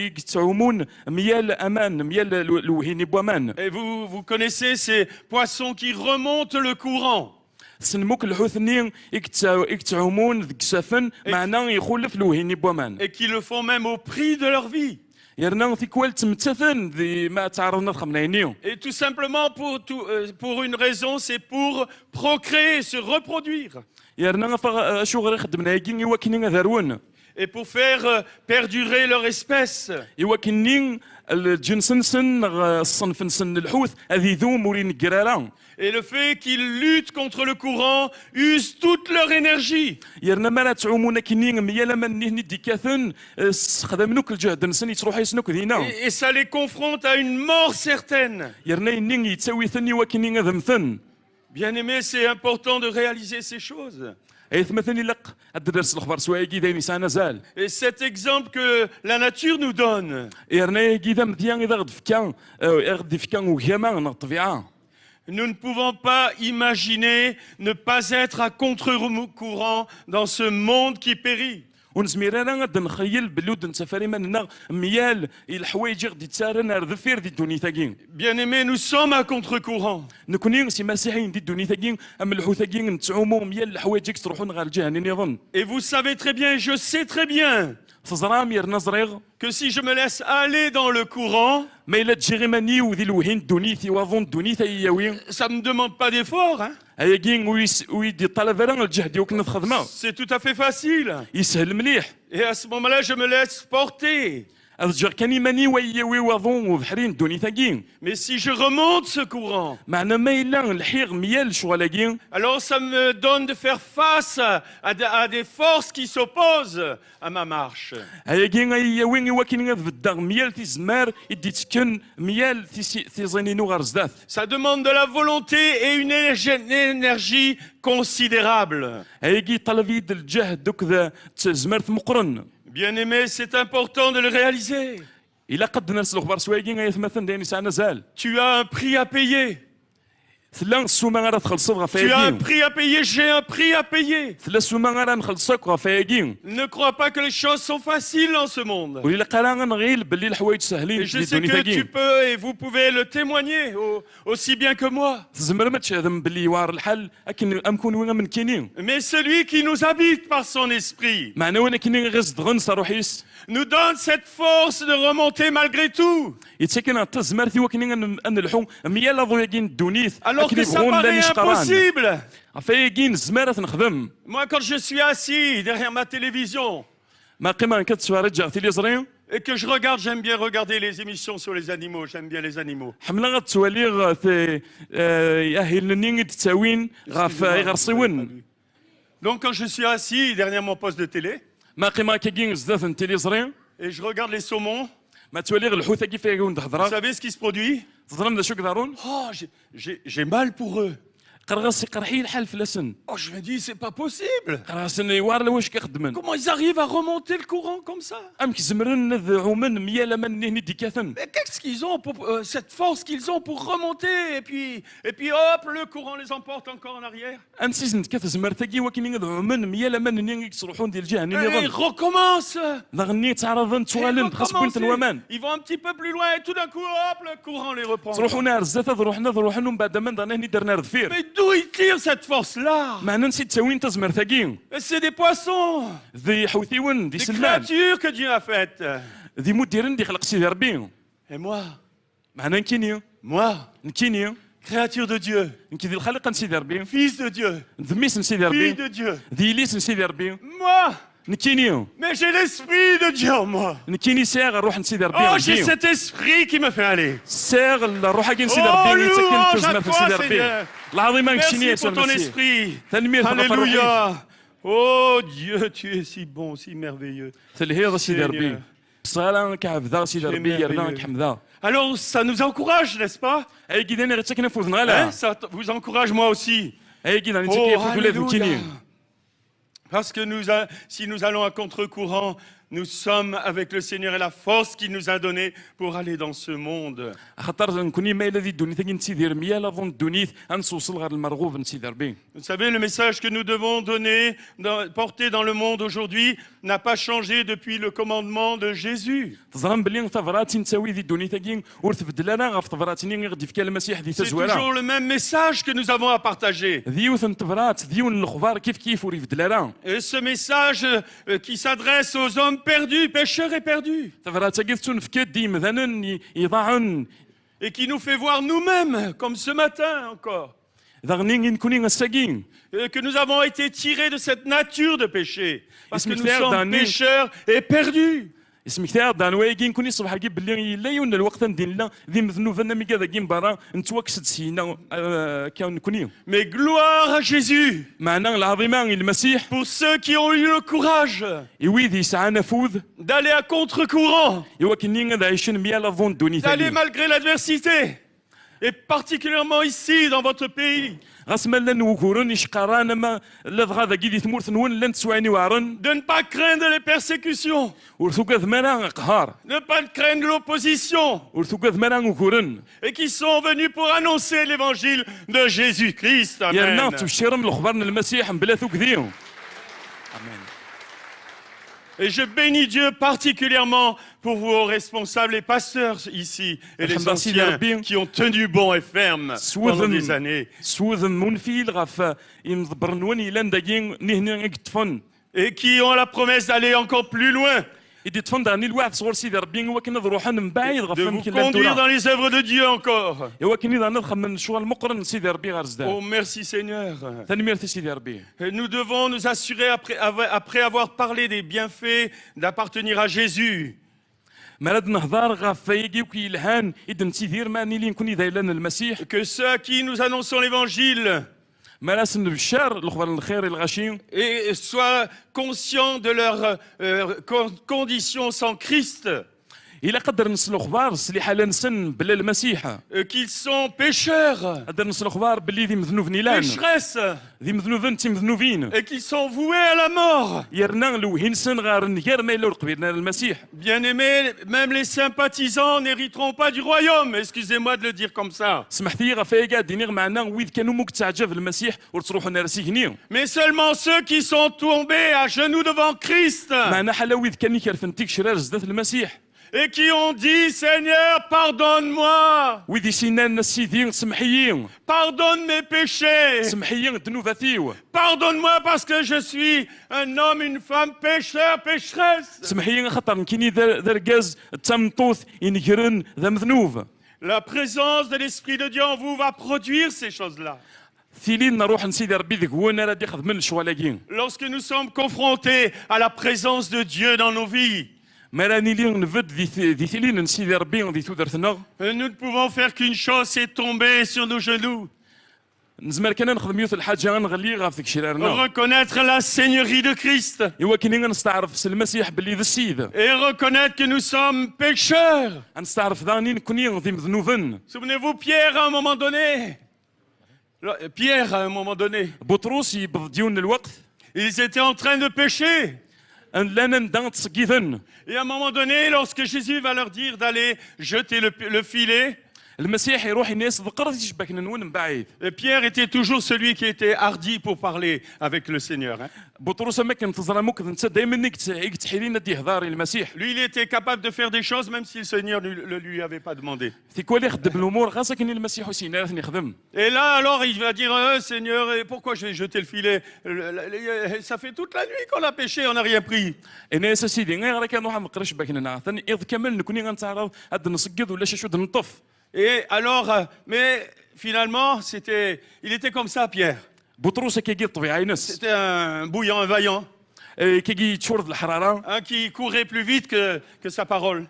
يكتعومون ميال امان ميال الوهيني بوامان Et vous connaissez ces poissons qui remontent le courant. سنموك الحوثني يكتعومون ذك سفن معنا يخلف الوهيني بوامان Et qui le font même au prix de leur vie. يرنا ثيكوال تمتثن ذي ما تعرضنا خمنينيو Et tout simplement pour une raison, c'est pour procréer, se reproduire. يرنا شو غير خدمنا يكين يوكنين ذرون Et pour faire perdurer leur espèce. يوكنين الجنسنسن الصنفنسن الحوث هذي ذو مورين قرارا Et le fait qu'ils luttent contre le courant use toute leur énergie. يرنا ما لا تعومونا كنين ميالا من نهني ديكاثن خدمنوك الجهد نسن يتروح يسنوك ذينا Et ça les confronte à une mort certaine. يرنا ينين يتسوي ثني وكنين ذمثن Bien-aimés, c'est important de réaliser ces choses. اي ثمثني لق الدرس الاخبار سوايقي ذي نسانا زال Et cet exemple que la nature nous donne, يرنا يجي ذا مثيان اذا غد فكان غد فكان وهما الطبيعه nous ne pouvons pas imaginer ne pas être à contre-courant dans ce monde qui périt. ونزميرانا غد نخيل بلود نسافري مننا ميال الحوايج غدي تسارن ردفير دي الدوني ثاكين Bien-aimés, nous sommes à contre-courant. نكونين سي مسيحيين دي الدوني ثاكين ام الحوثاكين نتعوموا ميال الحوايج تروحون غير الجهنم يظن Et vous savez très bien, je sais très bien, تزرام يرنا زريغ que si je me laisse aller dans le courant, ما الا تجي ماني وذي الوهين دونيثي وظن دونيثا ياوي ça ne me demande pas d'effort. Hein. هياكين ويدي طلب راه الجهد يوكن الخدمه C'est tout à fait facile. يسهل مليح Et à ce moment-là, je me laisse porter. ارجع كاني ماني وياوي وظن وبحرين دونيثا كين Mais si je remonte ce courant, معنا ما الا الحيغ ميال شغلاكين alors ça me donne de faire face à des forces qui s'opposent à ma marche. هياكين ياوي وكين غد ميال تيزمار يدي تكن ميال تيزينينو غير زداث Ça demande de la volonté et une énergie considérable. هيجي طلب يد الجهد دوك ذا تزمرت مقرن Bien-aimés, c'est important de le réaliser. الا قد نرس الاخبار سوايكين غيثمثل ديني سانا زال Tu as un prix à payer. ثلا السوما غير تخلصوا Tu as un غفايكين prix à payer, j'ai un prix à payer. ثلا السوما غير نخلصوك غفايكين Ne crois pas que les choses sont faciles dans ce monde. وإلا قرا غنغيل باللي الحوايج Et ساهلين je في sais الدنيا que tu ثاكين peux et vous pouvez le témoigner aussi bien que moi. تزمر ما تشهدم باللي يوار الحل لكن امكن وين من كاينين Mais celui qui nous habite par son esprit معنا وين كاينين غزد غنص روحيس nous donne cette force de remonter malgré tout. يتسكن تزمر ثي وكاينين ان الحو ميا ضويكين الدونيث Alors que ça paraît impossible. فايكين زمارة نخدم Moi, quand je suis assis derrière ma télévision ما قيمة كتسوارج في لي زرين et que je regarde, j'aime bien regarder les émissions sur les animaux, j'aime bien les animaux. حملة غتسوالي في ياهلني تساوين غاف غرسيون Donc quand je suis assis derrière mon poste de télé ما قيمة كاين زداث تيلي زرين et je regarde les saumons, ما تولي الحوثة كيف يكون vous تهضر savez ce qui se produit? تضرم ذا شو كدارون Oh, j'ai mal pour eux. قرغسي قرحي الحال في لسن Oh, je me dis, c'est pas possible. قرغسن يوار واش كيخدمن Comment ils arrivent à remonter le courant comme ça? ام كيزمرن ذعومن ميالا من نهني ديكاثن Mais qu'est-ce qu'ils ont pour cette force qu'ils ont pour remonter et puis hop, le courant les emporte encore en arrière. ام سيزن كتزمر ثقي وكاين ذعومن ميالا من نهني يصلحون ديال الجهه Et ils نيضن recommencent. ضغني تعرضن Et توالن خاص recommencent. كنت الومان Ils vont un petit peu plus loin et tout d'un coup, hop, le courant les reprend. تروحون رزاثه تروحنا من بعد من ضنا هني درنا رذفير Mais d'où il tire cette force-là? معنا نسيت تاوين تزمر ثاقين C'est des poissons, ذي حوثيون ذي des سلمان créatures que Dieu a faites. ذي مديرن دي خلق سيدي ربي Et moi, معنا نكينيو moi, créature de Dieu, نكي ذي الخلق نسيدي ربي fils de Dieu, ذميس نسيدي fille ربي de Dieu. ذي ليس نسيدي ربي Moi, نكينيو mais j'ai l'esprit de Dieu en moi. نكيني ساغ الروح نسيدي ربي Oh, j'ai غادي cet esprit qui me fait aller. ساغ الروح حق نسيدي Oh, ربي louange يتسكن à تزمر في toi, نسيدي ربي Seigneur. العظيم كشيني Merci pour ton esprit. تنمير في الروح الروحي Alléluia. Oh Dieu, tu es si bon, si merveilleux. تلهيض سيدي ربي Seigneur. بصغالا كعبدا سيدي ربي يرنا merveilleux. كحمدا Alors, ça nous encourage, n'est-ce pas? اي كيدا غير تسكن فوز Hein? نغالا Ça vous encourage moi aussi. اي كيدا Oh, نتسكن فوز ولاد alléluia. وكيني Parce que si nous allons à contre-courant, nous sommes avec le Seigneur et la force qu'il nous a donnée pour aller dans ce monde. خاطر نكوني ما الذي دوني تاكي نسيدي رميا لا ظن دونيت انسوصل غير المرغوب نسيدي ربي Vous savez, le message que nous devons donner, porter dans le monde aujourd'hui, n'a pas changé depuis le commandement de Jésus. تظن بلي ثفراتي نساوي ذي دوني تاكي ورتبدل انا غف ثفراتي غادي في المسيح ذي C'est تزويره toujours le même message que nous avons à partager. ذيوث تفرات ذيون الخبار كيف وريفدل انا Et ce message qui s'adresse aux hommes perdus, pécheurs et perdus, ثفرات تاكي في كدي مثلا يضاعن et qui nous fait voir nous-mêmes, comme ce matin encore, ذغني نكوني غساكين que nous avons été tirés de cette nature de péché, parce que nous Ismiclair sommes d'année. pécheurs et perdus. اسمك تاع دان وايكين كوني الصباح كي بلي لا يون الوقت ندير لا ذي مذنوب انا مي كذا كيم برا نتوكسد سينا كان كوني Mais gloire à Jésus معنا العظيمه المسيح pour ceux qui ont eu le courage يويدي ساعه نفوذ d'aller à contre-courant, يوكني غدا عايشين ميا لا فون دوني d'aller ثاني malgré l'adversité, et particulièrement ici dans votre pays, غاسما لن وكورن يشقران ما لا غادا كي ثمورث نون لن تسواني وارن de ne pas craindre les persécutions, ورثوكا ثمانا قهار ne pas craindre l'opposition, ورثوكا ثمانا وكورن et qui sont venus pour annoncer l'évangile de Jésus-Christ. يرنا Amen. تبشرهم الخبر المسيح بلا ثوك ذيو Et je bénis Dieu particulièrement pour vos responsables et pasteurs ici et les Alhamdulillah, Sidi anciens Rabbi. qui ont tenu bon et ferme pendant des années سوذن منفيل غاف يمضبرنون إلى نداكين نهنا يكتفن et qui ont la promesse d'aller encore plus loin, يدي تفن داني الواحد صغور سيدي ربي هو كنا نروح من بعيد de غاف vous يمكن conduire dans les œuvres de Dieu encore. هو كني ذا نضخم من شغل مقرن سيدي ربي غير Oh, زدان merci Seigneur. ثاني ميرتي سيدي ربي Et nous devons nous assurer, après avoir parlé des bienfaits, d'appartenir à Jésus. مراد نهضر غاف يجي وكي الهان إذا تيدير ماني لي نكون إذا لنا المسيح Que ceux à qui nous annonçons l'évangile مراس البشار الخبر الخير الغشيم et soient conscients de leurs conditions sans Christ, إلا قدر نسلو خبار سلي حالا نسن بلا المسيح qu'ils sont pécheurs, قدر نسلو خبار بلي ذي مذنوب نيلان pécheresses, ذي مذنوبين تي مذنوبين et qu'ils sont voués à la mort. يرنا لو هنسن غار نغير ما يلو قبيلنا المسيح Bien-aimés, même les sympathisants n'hériteront pas du royaume. Excusez-moi de le dire comme ça. سمحتي غفايقا دينيغ معنا ويذ كانوا موك تعجب المسيح وتروحوا نرسي هني Mais seulement ceux qui sont tombés à genoux devant Christ معنا حلا ويذ كان كرفنتيك شرار زدات المسيح et qui ont dit, Seigneur, pardonne-moi, ويذ سينان السيدين سمحيين pardonne mes péchés, سمحيين دنوباتيو pardonne-moi parce que je suis un homme, une femme, pécheur, pécheresse. سمحيين خطر كيني دركاز تمطوث ينكرن ذا مذنوب La présence de l'Esprit de Dieu en vous va produire ces choses-là. ثيلين نروح نسيدي ربي ذيك هو انا راه يخدم الشوالاكين Lorsque nous sommes confrontés à la présence de Dieu dans nos vies, ما راني لي نفد ذي ثيلين نسيدي ربي ذي تودرتنا nous ne pouvons faire qu'une chose, c'est tomber sur nos genoux, نزمر كان نخدم يوث الحاجه غنغلي غاف ذيك شرارنا reconnaître la Seigneurie de Christ ايوا كيني غنستعرف المسيح باللي ذا السيد et reconnaître que nous sommes pécheurs. غنستعرف ذاني نكوني ذي مذنوبن Souvenez-vous, Pierre, à un moment donné, بطرس يبض ديون الوقت ils étaient en train de pécher. ان لانا ندان تسقيذن Et à un moment donné, lorsque Jésus va leur dire d'aller jeter le filet, المسيح يروح الناس ذكرت يشبك نون من بعيد. Et Pierre était toujours celui qui était hardi pour parler avec le Seigneur. Hein. بطرس ما كان تزرمك انت دائما تحيلين دي هضاري المسيح. Lui, il était capable de faire des choses même si le Seigneur ne le lui avait pas demandé. في كل يخدم الامور خاصه كان المسيح وسينارثني يخدم. Et là, alors, il va dire, Seigneur, pourquoi je vais jeter le filet? Ça fait toute la nuit qu'on a pêché, on n'a rien pris. الناس سيدي غير كانوا واحد مقرش باك نعثن اذ كمل نكوني غنتعرض هاد نسقط ولا شي شود نطف. Et alors, mais finalement, il était comme ça, Pierre. بطرس كيجي الطبيعه ينس. C'était un bouillant, un vaillant, كيجي تشورد الحراره. un qui courait plus vite que sa parole.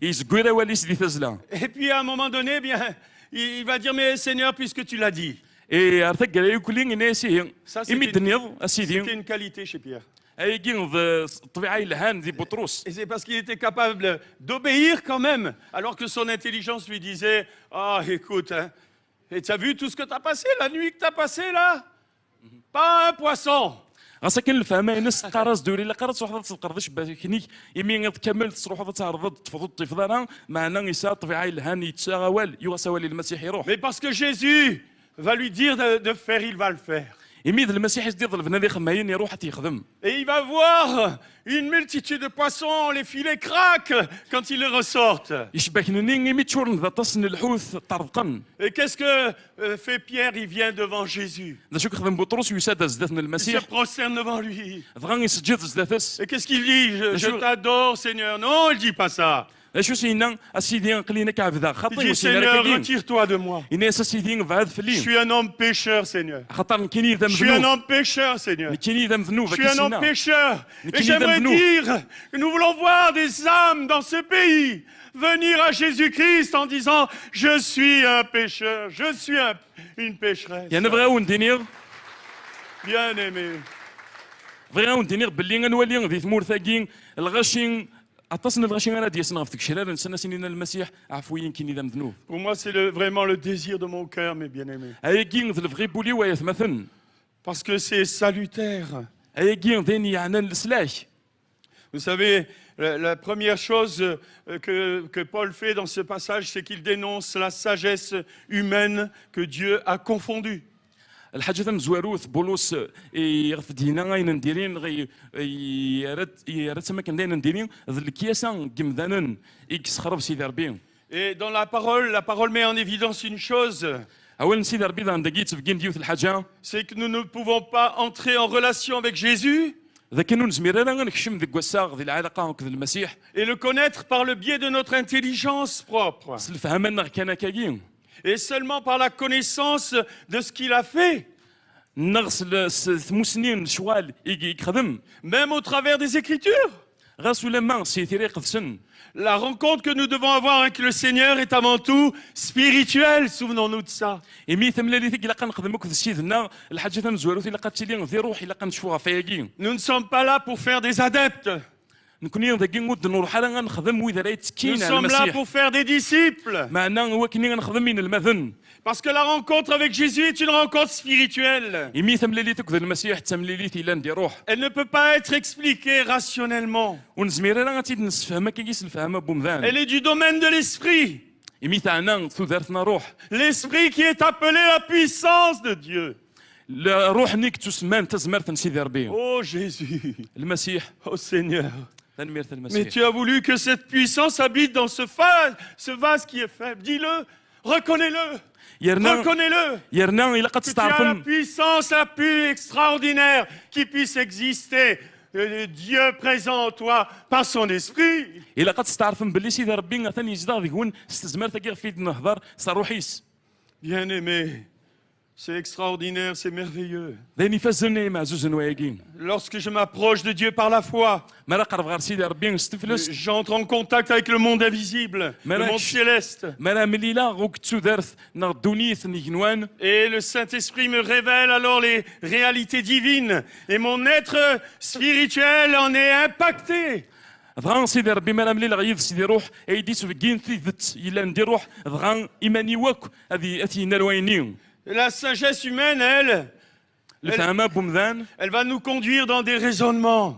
يزكويرا والي سيدي تزلا. Et puis à un moment donné, bien, il va dire, mais Seigneur, puisque tu l'as dit. ارتق يكلين ناسي Ça, يمدنيض c'était اسيدي. une qualité chez Pierre. يجي الطبيعه الهان دي بطرس. Et c'est parce qu'il était capable d'obéir quand même, alors que son intelligence lui disait, ah, écoute, hein, et tu as vu tout ce que tu as passé, la nuit que tu as passée là? Pas un poisson. غاسا كان الفهمه ناس قراص دوري لا قراص وحده تقردش كنيك يمين كمل تروح تعرض تفضل الطفلان معنا يسا طبيعه الهان يتساوال يوسوال المسيح يروح. Mais parce que Jésus va lui dire de faire, il va le faire. يميد المسيح يدير البنادي خماين يروح تيخدم. Et il va voir une multitude de poissons, les filets craquent quand ils les ressortent. يشبكنني يميد شورن ذا تصن الحوث طرقا. Et qu'est-ce que fait Pierre? Il vient devant Jésus. ذا شو كخدم بطرس يساد زداتنا Il se المسيح. prosterne devant lui. دغا يسجد زداتس. Et qu'est-ce qu'il dit? Je t'adore, Seigneur. Non, il dit pas ça. شو سينا اسيدي قلينا كعبدا Il خطي dit, وسينا Seigneur, retire-toi de moi. الناس اسيدي بعد Je فلين. suis un homme pécheur, Seigneur. خاطر كاينين ذا Je suis un مذنوب. homme pécheur, Seigneur. كاينين ذا مذنوب Je suis un homme كيسينا. pécheur. Mais Et qui j'aimerais nous donne dire que nous voulons voir des âmes dans ce pays venir à Jésus-Christ en disant, je suis un pécheur, je suis une pécheresse. يعني بغاو ندينير Bien aimé. بغاو ندينير باللي غنولي ذي ثمور ثاقين الغاشين عطاسنا الغاشين انا ديسنا في الشرار نسنا سنين المسيح عفويين كاين ذا مذنوب. Pour moi, c'est vraiment le désir de mon cœur, mes bien-aimés. هايكين ذا الفغي بولي ويثمثن. Parce que c'est salutaire. هايكين ذاني يعني السلاح. Vous savez, la première chose que Paul fait dans ce passage, c'est qu'il dénonce la sagesse humaine que Dieu a confondue. الحاجة مزواروث بولوس يغف دينا غاين نديرين غي يرد سما كان داين نديرين ذا الكياسة قمذانا إكس خرب سيدي ربي. Et dans la parole met en évidence une chose, أولا سيدي ربي ذا ندقيت في ديوث الحاجة. c'est que nous ne pouvons pas entrer en relation avec Jésus ذا كانوا نزميرانا غنكشم ذي القساغ ذي العلاقة وكذا المسيح. et le connaître par le biais de notre intelligence propre. الفهمنا كان كاين. Et seulement par la connaissance de ce qu'il a fait, نغسل ثموسنين شوال يخدم. même au travers des Écritures. غاس ولا ما سيثيري قفسن. La rencontre que nous devons avoir avec le Seigneur est avant tout spirituelle, souvenons-nous de ça. إمي ثملاليتي إلا كنخدموك في سيدنا الحاجة ثمزواروث إلا قتلين ذي روح إلا كنشوفها فياكين. Nous ne sommes pas là pour faire des adeptes. نكوني ذاكي نود نروح على غنخدم وإذا رايت Nous كاين على sommes là المسيح. pour faire des disciples. معنا هو كني غنخدم من المذن. Parce que la rencontre avec Jésus est une rencontre spirituelle. إمي ثملاليتك ذا المسيح ثملاليتي إلا ندي روح. Elle ne peut pas être expliquée rationnellement. ونزمير أنا غاتي نسفهمها كيس الفهمة بومذان. Elle est du domaine de l'esprit. إمي تاعنا ثودارتنا روح. L'esprit qui est appelé la puissance de Dieu. روح نيك تسمان تزمرت سيدي ربي. Oh Jésus, المسيح. oh Seigneur. تنمير Mais المسيح. tu as voulu que cette puissance habite dans ce vase qui est faible. Dis-le, reconnais-le, يرنا reconnais-le. يرنا إلا قد Que tu as la تستعرفن. puissance la plus extraordinaire qui puisse exister. Dieu présent en toi par son esprit. إلا قد تستعرفن باللي سيدي ربي ثاني يجدا ذيكون استزمرت كيغ في النهضر صاروحيس. Bien-aimé, c'est extraordinaire, c'est merveilleux. ذاني فازني مع زوز نواياكين. Lorsque je m'approche de Dieu par la foi, ما راه قرب غير سيدي ربي نستفلس. j'entre en contact avec le monde invisible, le monde céleste. ما راه ملي لا غوك تسودرت نا دونيث نيكنوان. Et le Saint-Esprit me révèle alors les réalités divines. Et mon être spirituel en est impacté. دغا سيدي ربي ما راه ملي غيظ سيدي روح ايدي سفكين ثيثت الا ندير روح دغا ايماني واك هذه اتينا الوينين. La sagesse humaine, الفهمه بومذان. elle va nous conduire dans des raisonnements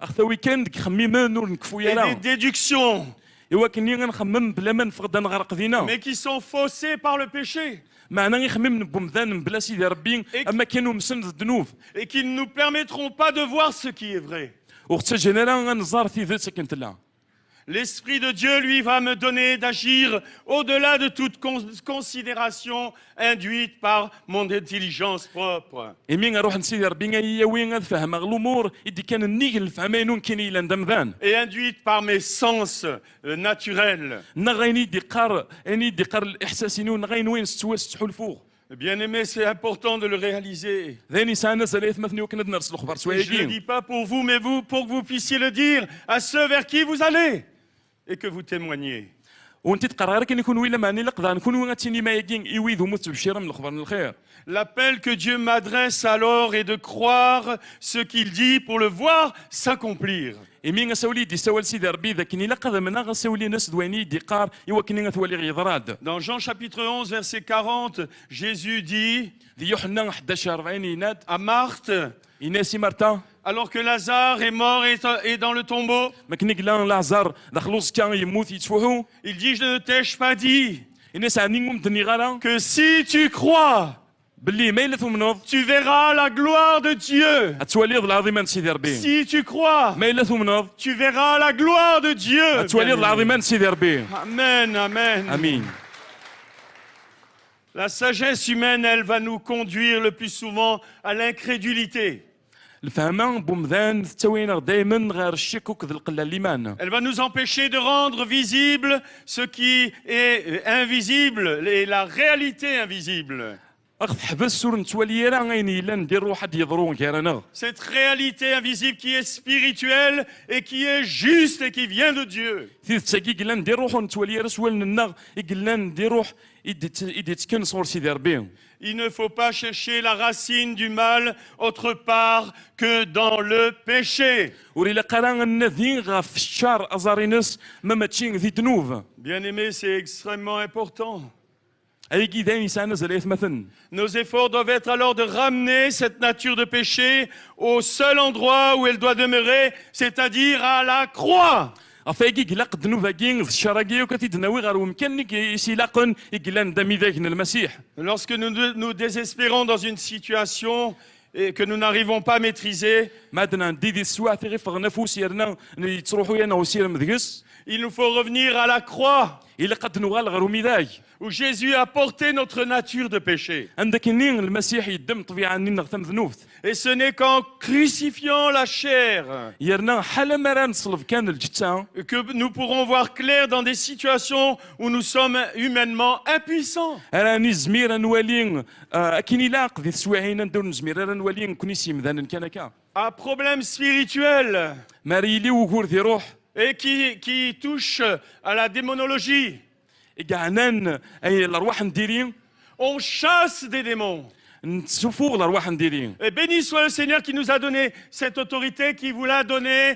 اختوي كان ديك خميمه نور نكفو et يلا. des déductions. ايوا كني غنخمم بلا ما نفقد نغرق دينا mais qui sont faussés par le péché معنا غيخمم بمذان بلا سيدي ربي اما كانوا مسند الذنوب et qui ne nous permettront pas de voir ce qui est vrai. وقت جينا غنزار في ذات سكنت لا L'Esprit de Dieu, lui, va me donner d'agir au-delà de toute considération induite par mon intelligence propre. يمين غنروح نسيدي ربي هي وين غنفهم الامور يدي كان النيك الفهمين كاين الا ندمذان Et induite par mes sens naturels. نغيني ديقار اني ديقار الاحساسين ونغين وين ستوا ستحول فوق Bien-aimé, c'est important de le réaliser. ذاني سانا زاليت مثني وكنا نرسل الخبر Et je ne le سوايقين dis pas pour vous, mais vous, pour que vous puissiez le dire à ceux vers qui vous allez et que vous témoignez. وانت تقرر كان يكون ويلا ماني لقضا نكون غاتيني ما يجين يويذ ومتبشرا من الخبر من الخير L'appel que Dieu m'adresse alors est de croire ce qu'il dit pour le voir s'accomplir. يمين غسولي دي سوال سيدي ربي ذاك كني لقضا منا غسولي ناس دواني دي قار ايوا كني غتولي غيضراد Dans Jean chapitre 11, verset 40, Jésus dit دي يوحنا 11 40 يناد à Marthe, يناسي مرتا alors que Lazare est mort et dans le tombeau, ما كني قلا لازار دخلوز كان يموت يتفوحوا il dit, je ne t'ai-je pas dit الناس عنيهم دني غالا que si tu crois, باللي ما الا ثمنوض tu verras la gloire de Dieu. اتولي العظيمان سيدي ربي Si tu crois, ما الا ثمنوض tu verras la gloire de Dieu. اتولي العظيمان سيدي ربي Amen, amen. امين La sagesse humaine, elle va nous conduire le plus souvent à l'incrédulité. الفهمه بومذان تاوينا دائما غير الشك وكذا القله الايمان Elle va nous empêcher de rendre visible ce qui est invisible et la réalité invisible. اخذ حبس ونتولي راه غيني الا ندير واحد يضرو كيرانا Cette réalité invisible qui est spirituelle et qui est juste et qui vient de Dieu. في تساكي قلنا ندير روح ونتولي راه سوال النغ قلنا ندير روح يدي تكن صور سيدي ربي Il ne faut pas chercher la racine du mal autre part que dans le péché. وريلا قرا النذين غا في الشار ازارينس ما ماتشين ذي ذنوب Bien-aimé, c'est extrêmement important. اي كي دايما يسانا زليت مثلا Nos efforts doivent être alors de ramener cette nature de péché au seul endroit où elle doit demeurer, c'est-à-dire à la croix. افاكي قلق ذنوب كين في الشراكي وكتي دناوي غير ومكانك يسيلاقن يقلان دمي ذاك المسيح Lorsque nous désespérons dans une situation et que nous n'arrivons pas à maîtriser, ما دنا ندي ذي السواع في غير فغنا فوسيرنا يتروحوا انا وسير مدقس il nous faut revenir à la croix الا قد نوغال غير وميداك où Jésus a porté notre nature de péché. عندك نين المسيح يدم طبيعه نين نغتم ذنوب Et ce n'est qu'en crucifiant la chair يرنا حالا ما راه نصلب كان الجثه que nous pourrons voir clair dans des situations où nous sommes humainement impuissants. راني زمير نوالين كاين لاق ذي السواعين ندور نزمير راه نوالين كوني سيمذان كان كا À problème spirituel ماريلي وكور ذي روح et qui touche à la démonologie. قعنان اي الارواح نديرين On chasse des démons. نتسفوغ الارواح نديرين Et béni soit le Seigneur qui nous a donné cette autorité, qui vous l'a donnée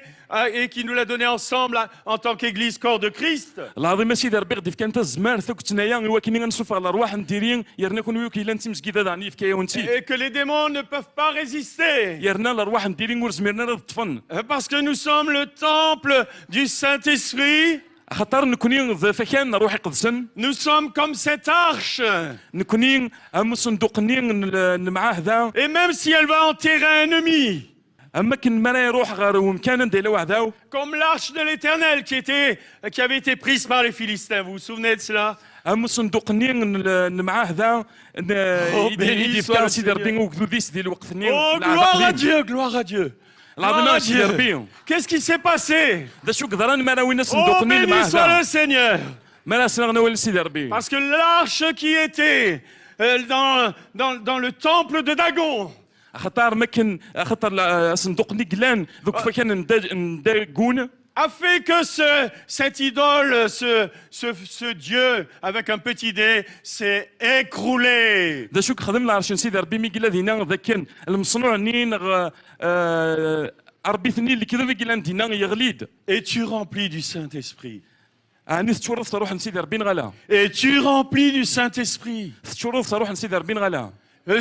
et qui nous l'a donnée ensemble en tant qu'Église corps de Christ. العظيم سيدي ربي غدي كانت الزمان ثوك تنايا ولكن غنشوف على الارواح نديرين يرنا كون ويوكي لا نتي مسكيده داني في كيا ونتي Et que les démons ne peuvent pas résister. يرنا الارواح نديرين ورزميرنا راه تطفن Parce que nous sommes le temple du Saint-Esprit. خاطر نكونين فكان روحي قدسن Nous sommes comme cette arche. نكونين صندوق نين معاه ذا Et même si elle va enterrer un ennemi, اما كن مرا يروح غير ومكان ندير وحده comme l'arche de l'Éternel qui avait été prise par les Philistins, vous vous souvenez de cela? صندوق نين معاه ذا يدي béni soit في le سيدي Seigneur. ربي وكذوبيس ديال الوقت نين Oh, gloire à Dieu, gloire à Dieu. العظيم Gloire à سيدي Dieu. ربي Qu'est-ce qui s'est passé? ذا شو قدران مرا وين Oh, صندوق نين béni معاه soit ذا le Seigneur. مرا سنغنا وين سيدي ربي Parce que l'arche qui était dans le temple de Dagon, خاطر مكن خاطر صندوق نيكلان ذوك فكان نداقون a fait que cette idole, ce Dieu avec un petit dé, s'est écroulé. ذا شو خدم العرش سيدي ربي ميقلا دينا ذاك كان المصنوع نين ربي ثنين اللي كذا ميقلا دينا يغليد Et tu remplis du Saint-Esprit. اني تشورف صاروح نسيدي ربي نغلا Et tu remplis du Saint-Esprit. تشورف صاروح نسيدي ربي نغلا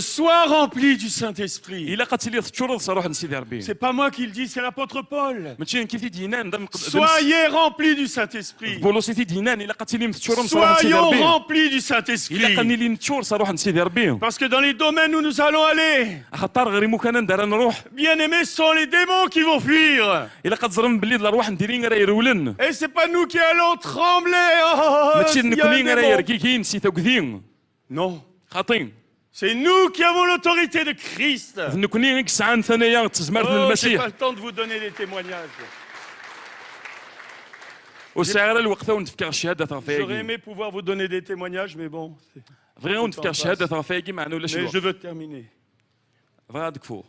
Sois rempli du Saint-Esprit. الا قالت لي تشرد صراحه نسيدي ربي C'est pas moi qui le dis, c'est l'apôtre Paul. ماشي كيف دينان Soyez remplis du Saint-Esprit. بولوس دينان الا قالت لي تشرد صراحه نسيدي Soyons ربي remplis du الا Saint-Esprit. قالني لي نتشور صراحه نسيدي ربي Parce que dans les domaines où nous allons aller, خاطر غير مو كان ندار نروح bien aimés, ce sont les démons qui vont fuir. الا قد زرم باللي الارواح نديرين راه يرولن Et c'est pas nous qui allons trembler. Oh, ماشي il y a un نكونين راه démon. يركيكين سيتا كذين Non, خاطين c'est nous qui avons l'autorité de Christ. نكونين كسعان ثانيه تزمرت Oh, j'ai المسيح pas le temps de vous donner des témoignages. وسعر الوقت ونتفكر الشهاده J'aurais ثافيكي aimé pouvoir vous donner des témoignages, mais bon. فغير ونتفكر الشهاده ثافيكي معنا ولا شي Mais je veux terminer. فغادي كفور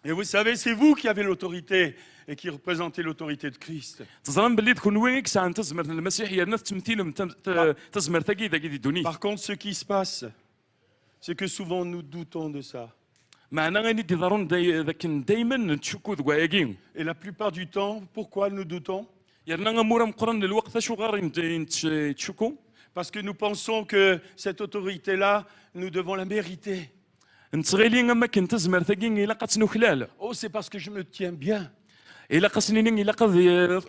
Et vous savez, c'est vous qui avez l'autorité et qui représentez l'autorité de Christ. تظن باللي تكون وين كسعان تزمرت المسيح هي نفس تمثيل تزمرت كي ذاك الدنيا Par contre, ce qui se passe, c'est que souvent nous doutons de ça. معنا غادي دي ضرون ذاك دائما نتشكو ذكواياكين Et la plupart du temps, pourquoi nous doutons? يرنا غمورا مقرن الوقت شو غير تشكو Parce que nous pensons que cette autorité-là, nous devons la mériter. نتغيلي ما كنت زمرت كي الا قاتنو خلال Oh, c'est parce que je me tiens bien. الا قاسني الا قاد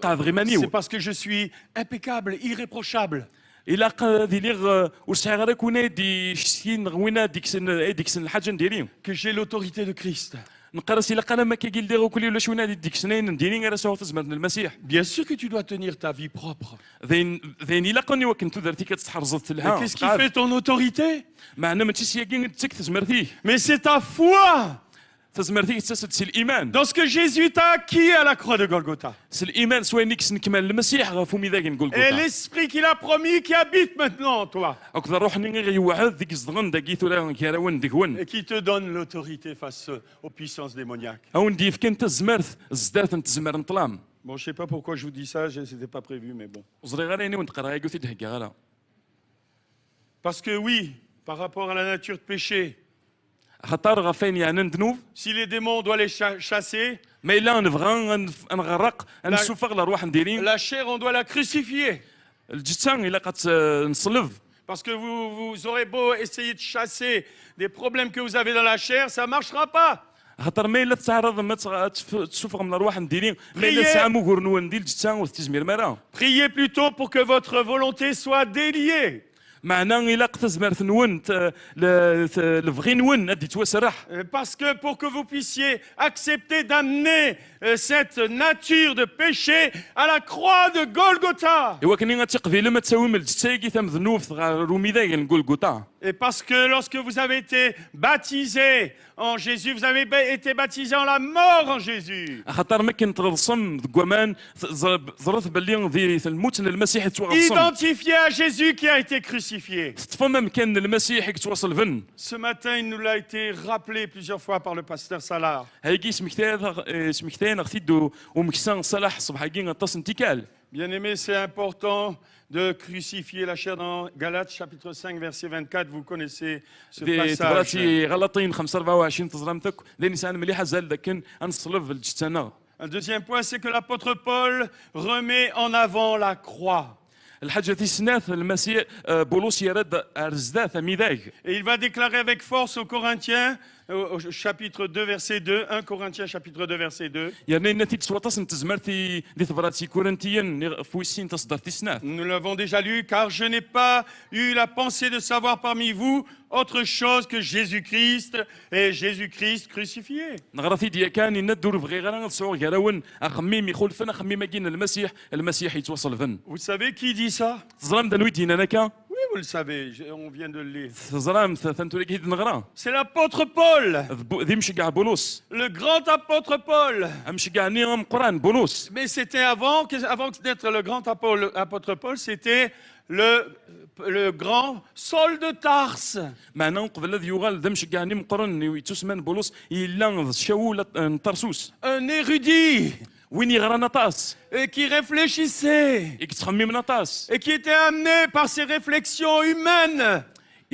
قاد C'est غيمانيو parce que je suis impeccable, irréprochable. الا قاد لي وسع غير كون دي شتين غوينا ديك سن الحاجه نديري Que j'ai l'autorité de Christ. نقرس الا قال ما كيقول لي كل ولا شونا ديك سنين نديري غير سوف تزمرت المسيح Bien sûr que tu dois tenir ta vie propre. ذين الا قني وكنت درتي كتحرزت Mais لها qu'est-ce qui fait ton autorité? معنا ما تسياكين تك تزمرتيه Mais c'est ta foi تزمرتيه تسد سي الايمان dans ce que Jésus t'a acquis à la croix de Golgotha. سي الايمان سواء نيكس نكمل المسيح غفومي ذاك نقول Et l'esprit qu'il a promis qui habite maintenant en toi اكثر روح ني غير يوعد ديك الزغن داكي ولا كيراون ديك ون et qui te donne l'autorité face aux puissances démoniaques. او نديف كنت زمرت زدات نتزمر نطلام Bon, je sais pas pourquoi je vous dis ça, c'était pas prévu, mais bon. وزري غير اني ونتقرا غير قلت دهكا غير Parce que oui, par rapport à la nature de péché, خطر غفين يعني ندنوب si les démons, on doit les chasser, ما الا نبغى نغرق نسوفغ الارواح نديرين la chair, on doit la crucifier. الجثه الا قد نصلب Parce que vous aurez beau essayer de chasser des problèmes que vous avez dans la chair, ça ne marchera pas. خاطر ما الا تعرض ما تسوفغ من الارواح نديرين ما الا سامو غورنو ندير الجثه والتزمير مرا Priez plutôt pour que votre volonté soit déliée. معنا الا قتزمرت نون الفغي نون ادي توسرح Parce que pour que vous puissiez accepter d'amener cette nature de péché à la croix de Golgotha. ايوا كني غتقبي لما تساوي من الجثه كي تم ذنوب رومي ذاك نقول قطع Et parce que lorsque vous avez été baptisé en Jésus, vous avez été baptisé en la mort en Jésus. خاطر ما كنت غرصم ذكوامان زرت باللي ذي الموت المسيح توغرصم Identifié à Jésus qui a été crucifié. تفهم كان المسيح يتواصل فن Ce matin, il nous l'a été rappelé plusieurs fois par le pasteur Salah. هايكي سمكتين اختيدو ومكسان صلاح صباح كي غطاس انتكال Bien aimé, c'est important de crucifier la chair dans Galates chapitre 5 verset 24. Vous connaissez ce passage. تبراتي غلطين 5 تزرمتك ذي نسان مليحه زال لكن انصلب الجتنا Un deuxième point, c'est que l'apôtre Paul remet en avant la croix. الحاجه تسناث المسيح بولس يرد ارزداث ميداك Et il va déclarer avec force aux Corinthiens, au chapitre 2, verset 2, 1 Corinthiens, chapitre 2, verset 2. يعني نتي تسوطاس تزمرتي دي تبراتي كورنتيين فويسين تصدر تسناث Nous l'avons déjà lu, car je n'ai pas eu la pensée de savoir parmi vous autre chose que Jésus-Christ et Jésus-Christ crucifié. نغرثي ديا كان يندور بغي غير نصور غراون اخميم يخلفن اخميم كاين المسيح يتوصل فن Vous savez qui dit ça? تزرام دنوي دينا نكا Oui, vous le savez, on vient de le lire. تزرام ثنتو لك نغرا C'est l'apôtre Paul, ذي مشي كاع بولس le grand apôtre Paul. امشي كاع نيام قران بولس Mais c'était avant d'être le grand apôtre Paul, c'était le grand Saul de Tarse. معنا قبل الذي يغال دمشي كاع نيم قرن يتسمن بولس الا شاول طرسوس Un érudit وين يغرا نطاس et qui réfléchissait يتخمم نطاس et qui était amené par ses réflexions humaines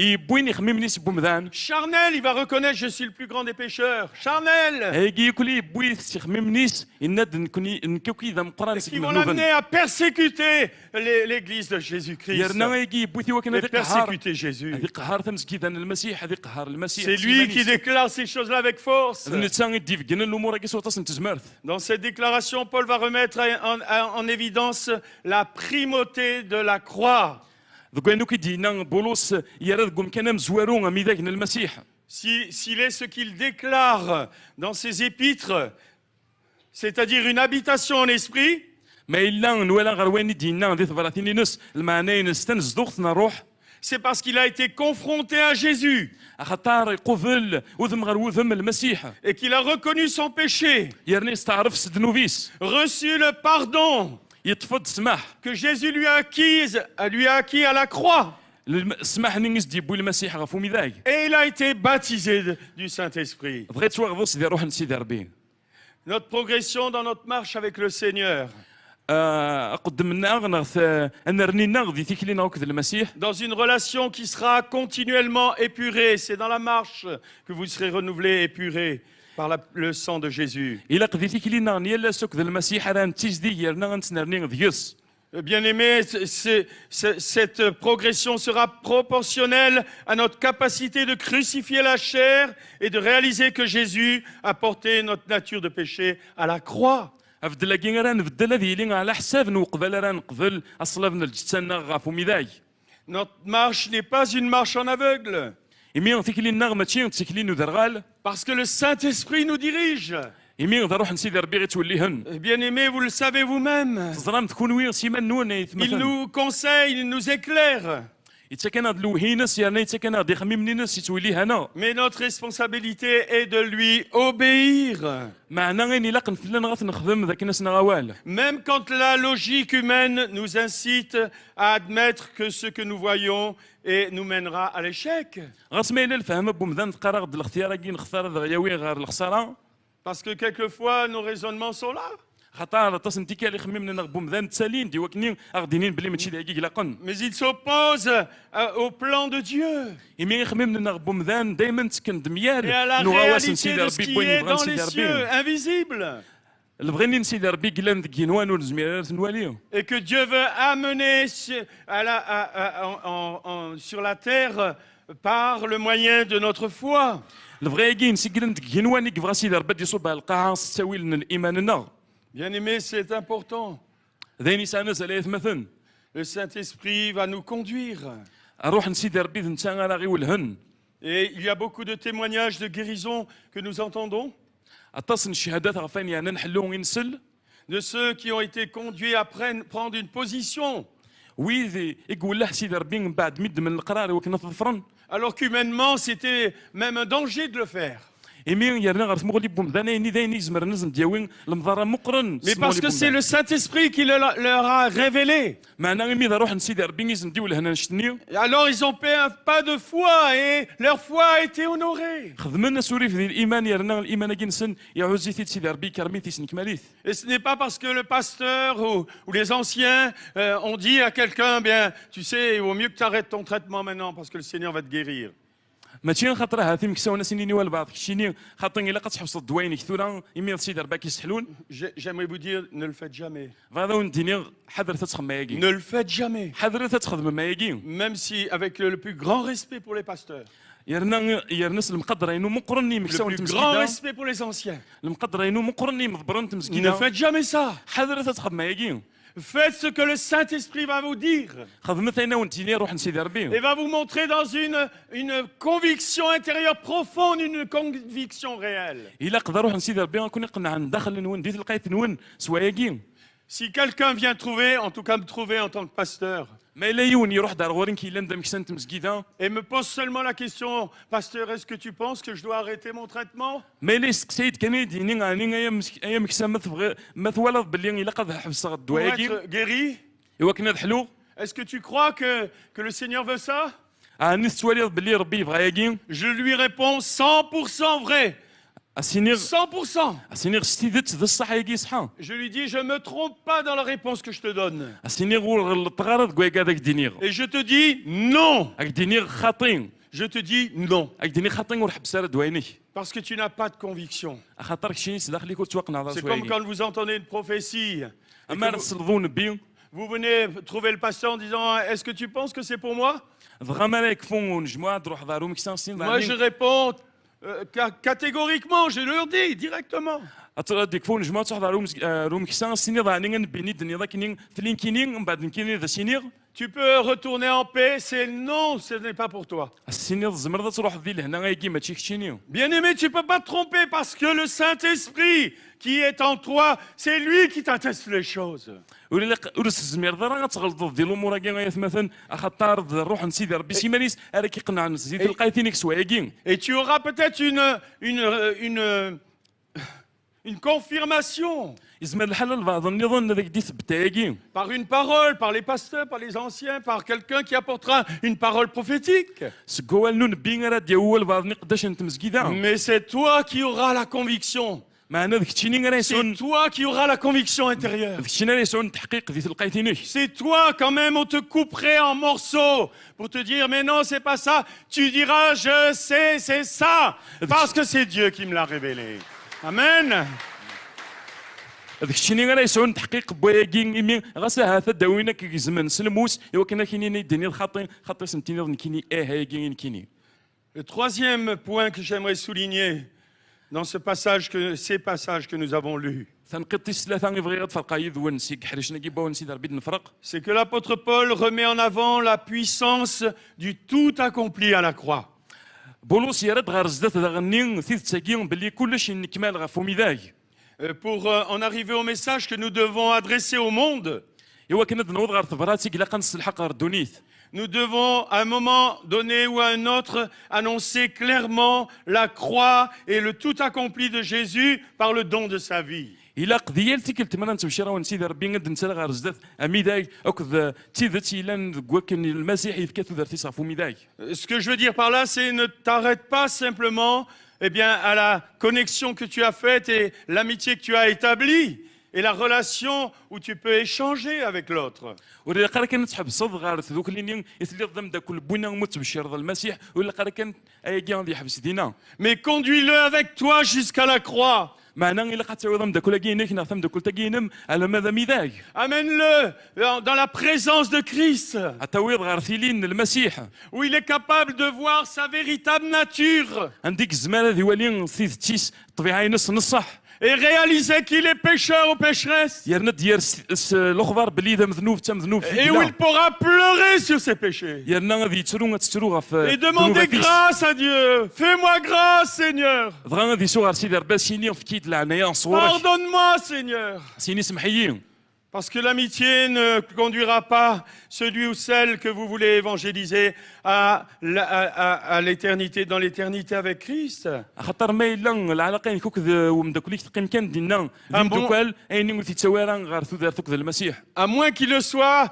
يبوين يخممني سبو مذان Charnel, il va reconnaître je suis le plus grand des pécheurs. Charnel, هيجي يقول لي بوي يخممنيس إناد نكوكي إذا مقران qui سيك vont مذنوبا l'amener à persécuter l'église de Jésus-Christ. يرنا يجي يبوي ثي وكان Et هذا قهار persécuter Jésus. هذه قهار تمسكيد أنا المسيح هذه قهار المسيح C'est lui qui déclare ces choses-là avec force. نتسان يدي في جنة الأمور كي صوت أصلا تزمرت Dans cette déclaration, Paul va remettre en évidence la primauté de la croix. ذوك أنو كيدينا بولوس يراد قوم كان مزوارون ميداك المسيح S'il est ce qu'il déclare dans ses épîtres, c'est-à-dire une habitation en esprit, ما إلا ولا غرواني دينا ذي ثبراتيني نس المعنى نستنز دوختنا روح c'est parce qu'il a été confronté à Jésus خطار يقفل وذم غير وذم المسيح et qu'il a reconnu son péché, يرني استعرف سدنوفيس reçu le pardon يطفد سماح que Jésus lui a acquis à la croix. سماح نيس دي بوي المسيح غفو ميداك Et il a été baptisé du Saint-Esprit. بغيت واغفوس دي روح نسيدي ربي Notre progression dans notre marche avec le Seigneur, اقدم لنا غنغث انا رنينا غدي تيكلينا وكذا المسيح dans une relation qui sera continuellement épurée, c'est dans la marche que vous serez renouvelés, épurés par le sang de Jésus. الا قدي تيكلينا نيلا سوك ذا المسيح راه نتيجدي يرنا غنتنرني غديس Bien-aimés, cette progression sera proportionnelle à notre capacité de crucifier la chair et de réaliser que Jésus a porté notre nature de péché à la croix. افدلا كي راه نبدل هذه لي على حساب نقبل راه نقبل الصلاه من الجتنا غافو ميداك Notre marche n'est pas une marche en aveugle, يمين تيكلينا ماشي تيكلينو درغال parce que le Saint-Esprit nous dirige. يمين روح نسيدي ربي غتوليهن Bien-aimés, vous le savez vous-même. تزرام تكون وين سيما نون Il يتمثل nous conseille, il nous éclaire. يتكن هاد الوهينس يعني يتكن هاد يخممني ناس يتولي هنا Mais notre responsabilité est de lui obéir. معنا غير الا قنفلنا غاف نخدم ذاك الناس نغوال Même quand la logique humaine nous incite à admettre que ce que nous voyons nous mènera à l'échec. غاس ما الا الفهم بومدان تقرا غد الاختيار كي نختار دغياوي غير الخساره Parce que quelquefois, nos raisonnements sont là. خطار تصنتي كي اللي خممنا نغبو مدان تسالين دي وكني غدينين بلي ماشي داكي قلقن Mais ils s'opposent au plan de Dieu يمين خممنا نغبو مدان دائما تسكن دميال et à la نغواس réalité نسيدي de ce ربي qui بوين est نبغى dans les نسيدي cieux, ربي invisible. اللي بغيني نسيدي ربي قلان ذك ينوان ونزميرات نواليو Et que Dieu veut amener sur la terre par le moyen de notre foi. اللي بغا يجي نسكن ذك ينوان يبغى سيدي ربي يصوب على القاعه تساوي لنا الايمان Bien-aimés, c'est important. ذيني سانس على مثلا Le Saint-Esprit va nous conduire. اروح نسيدي ربي نتا راه غير ولهن Et il y a beaucoup de témoignages de guérison que nous entendons, اتصل الشهادات غفان يعني نحلو ونسل de ceux qui ont été conduits à prendre une position, ويذي يقول له سيدي ربي من بعد مد من القرار وكنا تظفرن alors qu'humainement, c'était même un danger de le faire. يمين يرنا غير مغلي بومدانا يني دايني زمر نزم دياوين المضاره مقرن Mais parce que c'est le Saint-Esprit qui leur a révélé. معنا يمي روح نسيدي ربي نزم لهنا نشتني Alors ils ont fait un pas de foi et leur foi a été honorée. خدمنا سوري في الايمان يرنا الايمان كي نسن يعوزي تيسيدي ربي كرمي تيسنك ماليث Et ce n'est pas parce que le pasteur ou les anciens ont dit à quelqu'un, bien, tu sais, il vaut mieux que tu arrêtes ton traitement maintenant parce que le Seigneur va te guérir. ماشي خاطر هاتي مكساونا سنيني والبعض كشيني خاطر الا قتحبس الدواين كثورا يمي سيدي ربي كيسحلون J'aimerais vous dire, ne le faites jamais. فهذا ونديني حذر تتخدم ما يجي Ne le faites jamais. حذر تتخدم ما يجي Même si avec le plus grand respect pour les pasteurs, يرنس المقدرين ومقرني le مكساون plus grand تمسكيدا respect pour les anciens. المقدرين ومقرني مضبرن Ne تمسكيدا faites jamais ça. حذر تتخدم ما يجي Faites ce que le Saint-Esprit va vous dire خدمت انا وانتيني روح نسيدي et ربي va vous montrer dans une conviction intérieure profonde, une conviction réelle. الا قدر روح نسيدي ربي غنكون نقنع ندخل نون ديت لقيت نون سوا يجي Si quelqu'un vient trouver, en tout cas me trouver en tant que pasteur, ما الا يون يروح دار غورين كي لان دم كسان تمسكيدا et me pose seulement la question, pasteur, est-ce que tu penses que je dois arrêter mon traitement? ما الا سيد كان يديني غاني ايام كسان ما ثوالد باللي الا قد حبس Pour الدواء يجي être guéri? ايوا كنا دحلو Est-ce que tu crois que le Seigneur veut ça? نيت توالي باللي ربي يبغى يجي Je lui réponds 100% vrai. اسينيغ 100%. اسينيغ ستيدت ذا الصح يجي صحا Je lui dis, je ne me trompe pas dans la réponse que je te donne. اسينيغ الطغارد كوي هذاك دينيغ Et je te dis non. هاك دينيغ خاطين Je te dis non. هاك دينيغ خاطين ورحب سارد دويني Parce que tu n'as pas de conviction. خاطرك شي ناس داخليك وتوقنا على C'est comme سوايق quand vous entendez une prophétie. Et اما que رسلون بي vous venez trouver le pasteur en disant, est-ce que tu penses que c'est pour moi? دغا مالك فون جماعه تروح دارهم كسان سين Moi, je réponds catégoriquement, je leur dis directement. ديك فون جماعه تروح دارهم روم كسان سين ضاني بيني الدنيا ذاك فلين كينين من بعد كينين ذا سينيغ Tu peux retourner en paix, c'est non, ce n'est pas pour toi. السينيغ زمر تروح ذي لهنا غايجي ما تشيكشينيو Bien-aimé, tu ne peux pas te tromper parce que le Saint-Esprit qui est en toi, c'est lui qui t'atteste les choses. ولا ورس الزمير ذا راه غتغلط ديال الامور كاع غايث مثلا خاطر الروح نسيدي ربي سيمانيس راه كيقنع الناس زيد لقيتينيك سواياكين Et tu auras peut-être une confirmation يزمر الحال البعض النظام هذاك دي ثبتاكين par une parole, par les pasteurs, par les anciens, par quelqu'un qui apportera une parole prophétique. سكوال نون بين راه ديال البعض نقداش انت مسكيدا Mais c'est toi qui auras la conviction. معنا ذاك الشيء راه C'est يسون toi qui auras la conviction intérieure. ذاك الشيء راه يسون التحقيق ديال لقيتينيك C'est toi quand même, on te couperait en morceaux pour te dire mais non, c'est pas ça. Tu diras je sais, c'est ça. Parce que c'est Dieu qui me l'a révélé. Amen. هذاك الشيء راه يسون تحقيق بواياكين يمين غاسا هذا داوينا كي زمان سلموس ايوا كنا كاينين الدنيا الخاطين خاطر سمتيني كيني هاياكين كيني Le troisième point que j'aimerais souligner dans ces passages que nous avons lus, تنقطي الثلاثه يبغي غتفرق يذون سيك حرشنا كيباو نسيد ربي نفرق c'est que l'apôtre Paul remet en avant la puissance du tout accompli à la croix. بولوس يرد غير زدت غني ثيث تاكين باللي كلشي نكمال غا فمي ذاك Pour en arriver au message que nous devons adresser au monde, ايوا كنا نوض غير ثبراتي كلا قنص الحق غير دونيت nous devons à un moment donné ou à un autre annoncer clairement la croix et le tout accompli de Jésus par le don de sa vie. الا قضيالتي كنت مانا نتمشي راه نسيد ربي غد نسال غير زدت امي ذاك اكذ تيذتي لان كواكن المسيح يفكاتو درتي صافو مي ذاك Ce que je veux dire par là, c'est ne t'arrête pas simplement à la connexion que tu as faite et l'amitié que tu as établie et la relation où tu peux échanger avec l'autre. ولا قرا كانت تحب صد غير ذوك اللي يثلي ضم ذاك البوينا متبشر المسيح ولا قرا كانت ايكي غادي يحبس دينا Mais conduis-le avec toi jusqu'à la croix. معنا الا قاتاوي ضم ذاك لاكينك نفهم ذاك التاكينم على ماذا ميذاك Amène-le dans la présence de Christ, اتاويض غير ثيلين المسيح où il est capable de voir sa véritable nature عندك الزمان هذه ولين ثيث تيس طبيعي نص نصح et réaliser qu'il est pécheur ou pécheresse. يرنا ديال الاخبار بلي ذا مذنوب تم ذنوب في Et où il الله pourra pleurer sur ses péchés. يرنا غادي تسرو غتسرو في Et demander grâce à Dieu. Fais-moi grâce, Seigneur. دغا غادي يسوغ غير سيدي ربي سيني في كيد العنايه صورك Pardonne-moi, Seigneur. سيني سمحيين Parce que l'amitié ne conduira pas celui ou celle que vous voulez évangéliser à l'éternité, dans l'éternité avec Christ. خاطر ما الا العلاقه كوك ومن داك اللي تقيم كان دينا دين دوكال ايني ولتي تساويران غير ثوك المسيح À moins qu'il le soit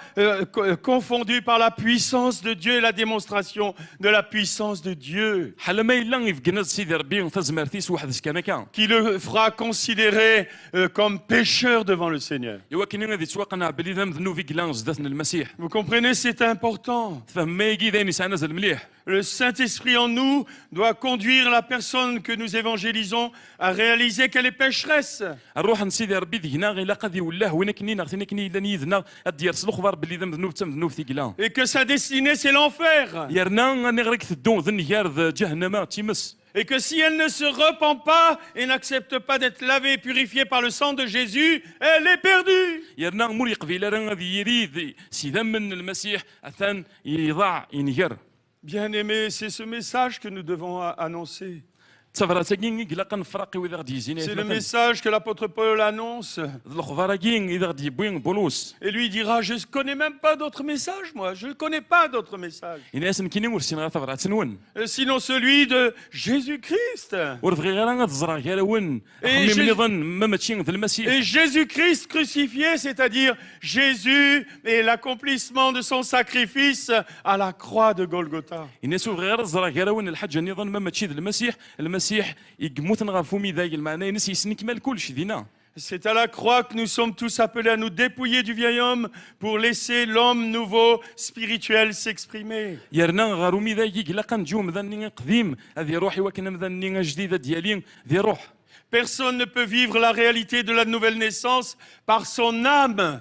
confondu par la puissance de Dieu et la démonstration de la puissance de Dieu, حال ما الا يفكنا سيدي ربي تزمرتيس واحد كان كان qui le fera considérer comme pécheur devant le Seigneur. ايوا كاين غادي تواقنا بلي ذا ذنوب كلان زدتنا المسيح Vous comprenez, c'est important. تفهم ما يجي ذاني سانا زل مليح Le Saint-Esprit en nous doit conduire la personne que nous évangélisons à réaliser qu'elle est pécheresse. الروح نسيدي ربي ذينا غير قد يولاه وين كني نغتني كني الا نيذنا ديال الاخبار بلي ذا ذنوب تم ذنوب ثقلا Et que sa destinée, c'est l'enfer. يرنا نغرك تدون ذن يار جهنم تيمس Et que si elle ne se repent pas et n'accepte pas d'être lavée et purifiée par le sang de Jésus, elle est perdue. يرنا مور قبيله راه غادي يريد سيدا من المسيح اثان يضاع ينهر Bien-aimés, c'est ce message que nous devons annoncer. تفراتكين قلقا نفرقي واذا غادي يزيني C'est le message que l'apôtre Paul annonce. الاخبار كين اذا غادي يبوين بولوس Et lui dira, je ne connais même pas d'autres messages, moi. Je ne connais pas d'autres messages. الناس كاينين ورسين غير تفرات نون Sinon celui de Jésus-Christ. ورفغي غير غتزرع غير ون خمي من يظن ما ماشي ذا المسيح Et Jésus-Christ crucifié, c'est-à-dire Jésus et l'accomplissement de son sacrifice à la croix de Golgotha. الناس غير زرع غير ون الحاجه نظن ما ماشي ذا المسيح المسيح يقموت نغافو ميداك المعنى ينس يسني كمال كلشي دينا. C'est à la croix que nous sommes tous appelés à nous dépouiller du vieil homme pour laisser l'homme nouveau spirituel s'exprimer. يرنا غارو ميداك يقلق نجو مذني قديم هذه روحي وكنا مذني جديده ديالي ذي روح. Personne ne peut vivre la réalité de la nouvelle naissance par son âme.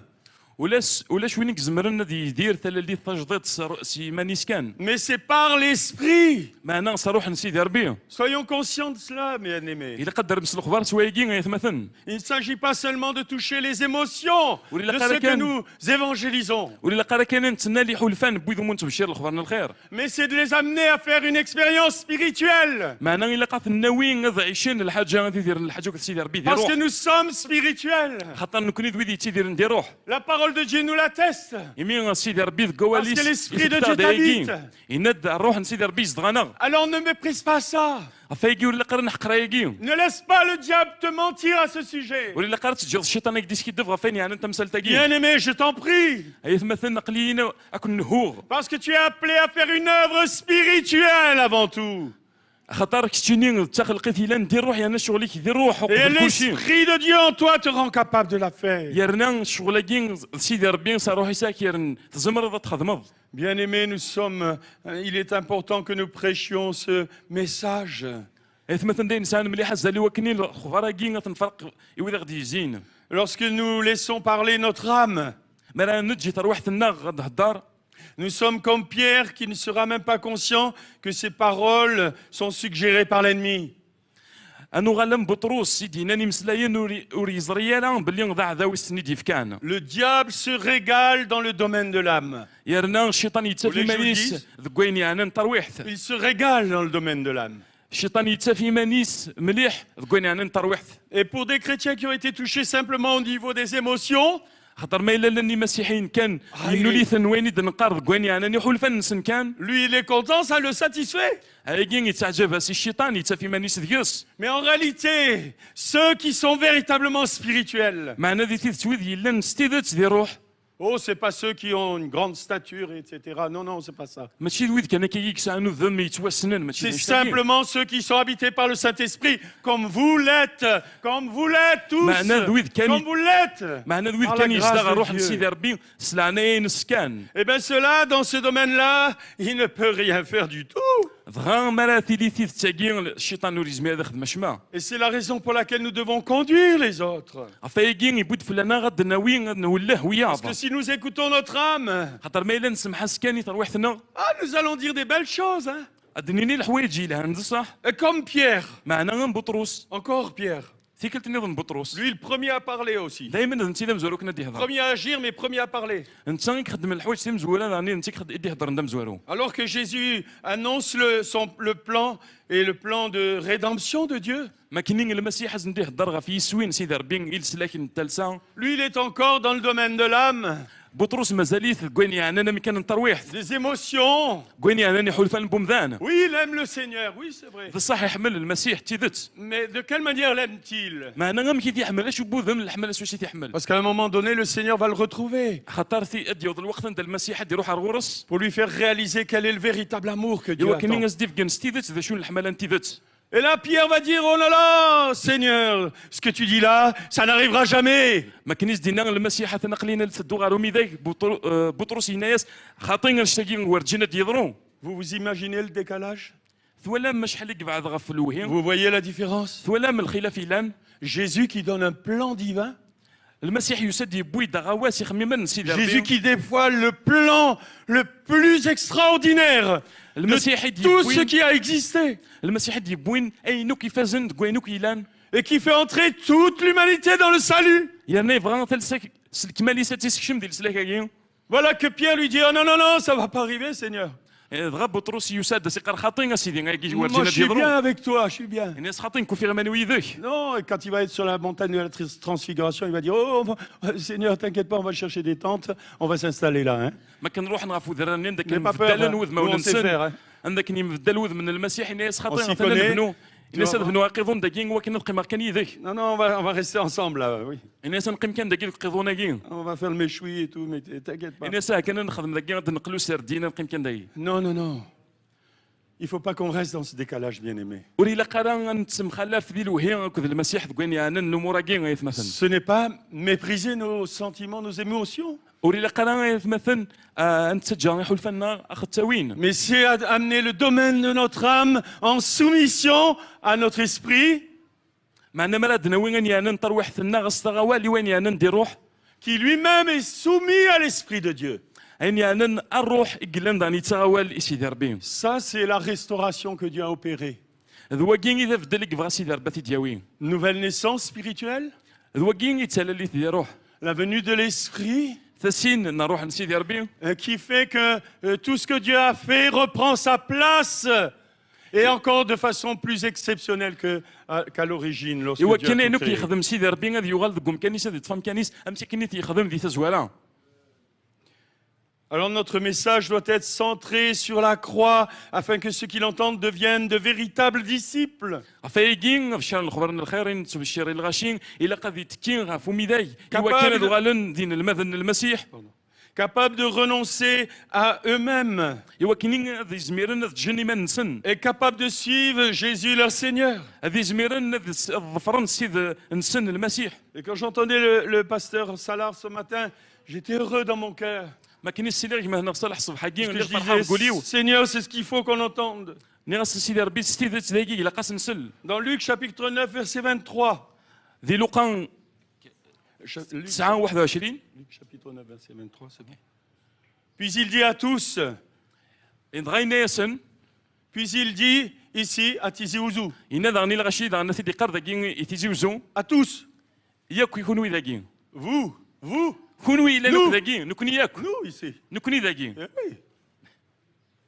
ولاش وينك زمرنا يدير تلالي تجديد سيمانيس كان. Mais c'est par l'esprit. معنا صاروح نسيدي ربي. Soyons conscients de cela, mes bien-aimés. إلا قدر بس الأخبار سوايقين يتمثل. Il ne s'agit pas seulement de toucher les émotions de ce que nous évangélisons. ولا قرا كان نتسنى لي حلفان بويدو مون تبشير الأخبار الخير. Mais c'est de les amener à faire une expérience spirituelle. معنا إلا قات الناويين عايشين الحاجة غادي يدير الحاجة كتسيدي ربي يدير Parce que روح. nous sommes spirituels. خاطر نكوني دويدي تيدير ندير روح. La parole de Dieu nous l'atteste. يمين سيدي ربي كواليس. Parce que l'esprit de Dieu t'habite. يند الروح نسيدي ربي يزدغنا. Alors ne méprise pas ça. فايقي ولا قرا نحقرا يقي. Ne laisse pas le diable te mentir à ce sujet. ولا قرا تجر الشيطان يديس كي دفغ فين يعني أنت مسال تقي. Bien-aimé, je t'en prie. أي مثلا نقلينا أكون نهوغ. Parce que tu es appelé à faire une œuvre spirituelle avant tout. خاطر كتشيني تخلقيت إلا ندير روح يعني شغلك دير روح Et وقبل كلشي. l'esprit de Dieu en toi te rend capable de la faire. يرنا شغلكين سيدي ربي صاروحي ساكير تزمر تخدمض. Bien-aimés, il est important que nous prêchions ce message. مثلا داي انسان مليح زالي وكني الخبراكين تنفرق يوذا غادي يزين. Lorsque nous laissons parler notre âme, مرة نجي تروح تنا غاد هدار. nous sommes comme Pierre qui ne sera même pas conscient que ses paroles sont suggérées par l'ennemi. انو غالم بطروس سيدي ناني مسلايين وري زريالا باللي ضاع ذاوي السني ديفكان. Le diable se régale dans le domaine de l'âme. يرنا الشيطان يتسافي مانيس ذكوين يعني نطرويحت. Il se régale dans le domaine de l'âme. الشيطان يتسافي مانيس مليح ذكوين يعني نطرويحت. Et pour des chrétiens qui ont été touchés simplement au niveau des émotions, خاطر ما الا لاني مسيحيين كان ينولي ثنويني دنقار ذكوين يعني نحول فنسن كان. lui il est content, ça le satisfait. هايكين يتعجب سي الشيطان يتسافي مانيس ذيوس. Mais en réalité, ceux qui sont véritablement spirituels, معنا ذي تيتويد يلا نستيدت ذي روح. oh, c'est pas ceux qui ont une grande stature, etc. Non, non, c'est pas ça. ماشي ذويد كان كيكسانو ذم يتوسنن ماشي. C'est simplement ceux qui sont habités par le Saint-Esprit, comme vous l'êtes tous, معنا ذويد كان comme vous l'êtes. معنا ذويد Par la كان grâce يصدغ de روح Dieu. نسيدي ربي سلعنين السكان. Eh bien, ceux-là, dans ce domaine-là, il ne peut rien faire du tout. دغا مرا تيليتي تاكي الشيطان وريزمي هذا خدم شما. Et c'est la raison pour laquelle nous devons conduire les autres. افايكين يبود فلانا غاد ناوي نولاه وياض. Parce que si nous écoutons notre âme, خاطر ما الا نسمح سكاني ترويحتنا nous allons dire des belles choses. Hein? ادنيني الحوايج لها بصح. Et comme Pierre, معنا بطرس encore Pierre. ثيكلت نظن بطرس. Lui, le premier à parler aussi. دائما انت اذا مزورو كنا دي هضر. Premier à agir, mais premier à parler. انت كتخدم الحوايج تي مزوله راني انت كدي هضر ندم مزورو. Alors que Jésus annonce le plan et le plan de rédemption de Dieu, ما كاينين المسيح ندي هضر في يسوين سيدي ربي يلسلاكن التلسا. lui, il est encore dans le domaine de l'âme, بطرس مازاليت كوين يعني انا مكان نطرويح. des émotions. كوين يعني انا حلفان بومذان. Oui, il aime le Seigneur, oui, c'est vrai. بصح يحمل المسيح تيدت. Mais de quelle manière l'aime-t-il? ما انا غير كي يحمل اش بوذم الحمل اش تيحمل. Parce qu'à un moment donné, le Seigneur va le retrouver خاطر في ادي الوقت عند المسيح دي يروح الغرس. pour lui faire réaliser quel est le véritable amour que Dieu يوا كاينين attend. ناس ديف كان ستيدت ذا شو الحملان تيدت. Et là, Pierre va dire, oh là là, Seigneur, ce que tu dis là, ça n'arrivera jamais. ما كاينش دينا المسيح تنقلينا لتدو غارو ميداك بطرس ينايس خاطين نشتاقين ورجينا ديضرو. Vous vous imaginez le décalage? ثولا مش حلق بعد غف الوهين. Vous voyez la différence? ثولا من الخلاف يلان. Jésus qui donne un plan divin. المسيح يسدي بوي دغواس يخمم سيدي Jésus qui dévoile le plan le plus extraordinaire المسيح de يدي tout ce بوين. qui a existé المسيح يدي بوين اي نو كيفازن كوينو كيلان. et qui fait entrer toute l'humanité dans le salut. يعني فغان تلسك الكمالي ساتيسكشم ديال سلاكاكين. Voilà que Pierre lui dit, oh non, non, non, ça va pas arriver, Seigneur. دغا بطرس يساد سيقر خاطين سيدي غاكي Moi, ورجينا je suis bien ديضرو. avec toi, je suis bien. الناس خاطين كوفي غمانو يذك. Non, et quand il va être sur la montagne de la transfiguration, il va dire, oh, Seigneur, t'inquiète pas, on va chercher des tentes, on va s'installer là. Hein. ما كنروح نغافو ذرانين داك N'aie pas peur, المفدل hein. نوذ Nous, ما on sait وننسن. faire. Hein. عندك مفدل وذ من المسيح الناس On خاطين s'y مثلا connaît. بنو. Tu الناس vas voir. بنو قيضون داكين وكن نبقي ماركان يذك. Non, non, on va rester ensemble là, oui. الناس نقيم كان داكين قيضونا كين. On va faire le méchoui et tout, mais t'inquiète pas. الناس كان نخدم داكين نقلو سردين نقيم كان داي. Non, non, non. Il ne faut pas qu'on reste dans ce décalage, bien-aimé. وري لا قرا نتمخلف في ذي الوهي كذ المسيح ذكوين انا نموراكين غيث مثلا Ce n'est pas mépriser nos sentiments, nos émotions, وري لا قرا غيث مثلا انت تجاني حلفنا اخ التاوين mais c'est amener le domaine de notre âme en soumission à notre esprit, معنا مراد نوين انا نطروح ثنا غستغوالي وين انا ندير روح qui lui-même est soumis à l'Esprit de Dieu. اني انا الروح يقلن داني تغوال يسيدي ربي Ça, c'est la restauration que Dieu a opérée. ذواكين اذا بدلك بغا سيدي ربي دياوين Nouvelle naissance spirituelle, ذواكين يتسالى لي روح la venue de l'Esprit, ثسين نروح نسيدي ربي qui fait que tout ce que Dieu a fait reprend sa place, et encore de façon plus exceptionnelle qu'à l'origine, lorsque ايوا Dieu a كاين tout انو créé. كيخدم سيدي ربي غادي يوغال ذكم كنيسه ذي تفهم كنيس امتي كنيت يخدم ذي تزوالا Alors notre message doit être centré sur la croix, afin que ceux qui l'entendent deviennent de véritables disciples. فايقين في الشهر الخبرنا الخيرين تبشير الغاشين الى قد يتكين غافو ميداي ايوا Capable كان de- الغالن دين المذن المسيح Capables de renoncer à eux-mêmes ايوا كاينين هذي زميرن هذي جني ما نسن et capables de suivre Jésus leur Seigneur. هذي زميرن هذي الظفرن سيد نسن المسيح Et quand j'entendais le pasteur Salar ce matin, j'étais heureux dans mon cœur. ما كاينش سيدي كيما هنا في صالح الصباحكين Parce اللي que je فرحان بقوليو disais, Seigneur, c'est ce qu'il faut qu'on entende. ني غاس سيدي ربي ستي ذات دايكي الى قاس نسل Dans Luc chapitre 9, verset 23. ذي لوقا Luc 9 21 chapitre 9, verset 23, c'est bon. Puis il dit à tous, ان غاينا ياسن puis il dit ici à Tizi Ouzou, إن دغني الغشي دغنا سيدي قرد يتيزي وزو à tous, ياك يكونوا ذاكين vous, كونوا إلا Nous. نك ذاكين نكون ياك nous ici. نكوني ذاكين Eh oui.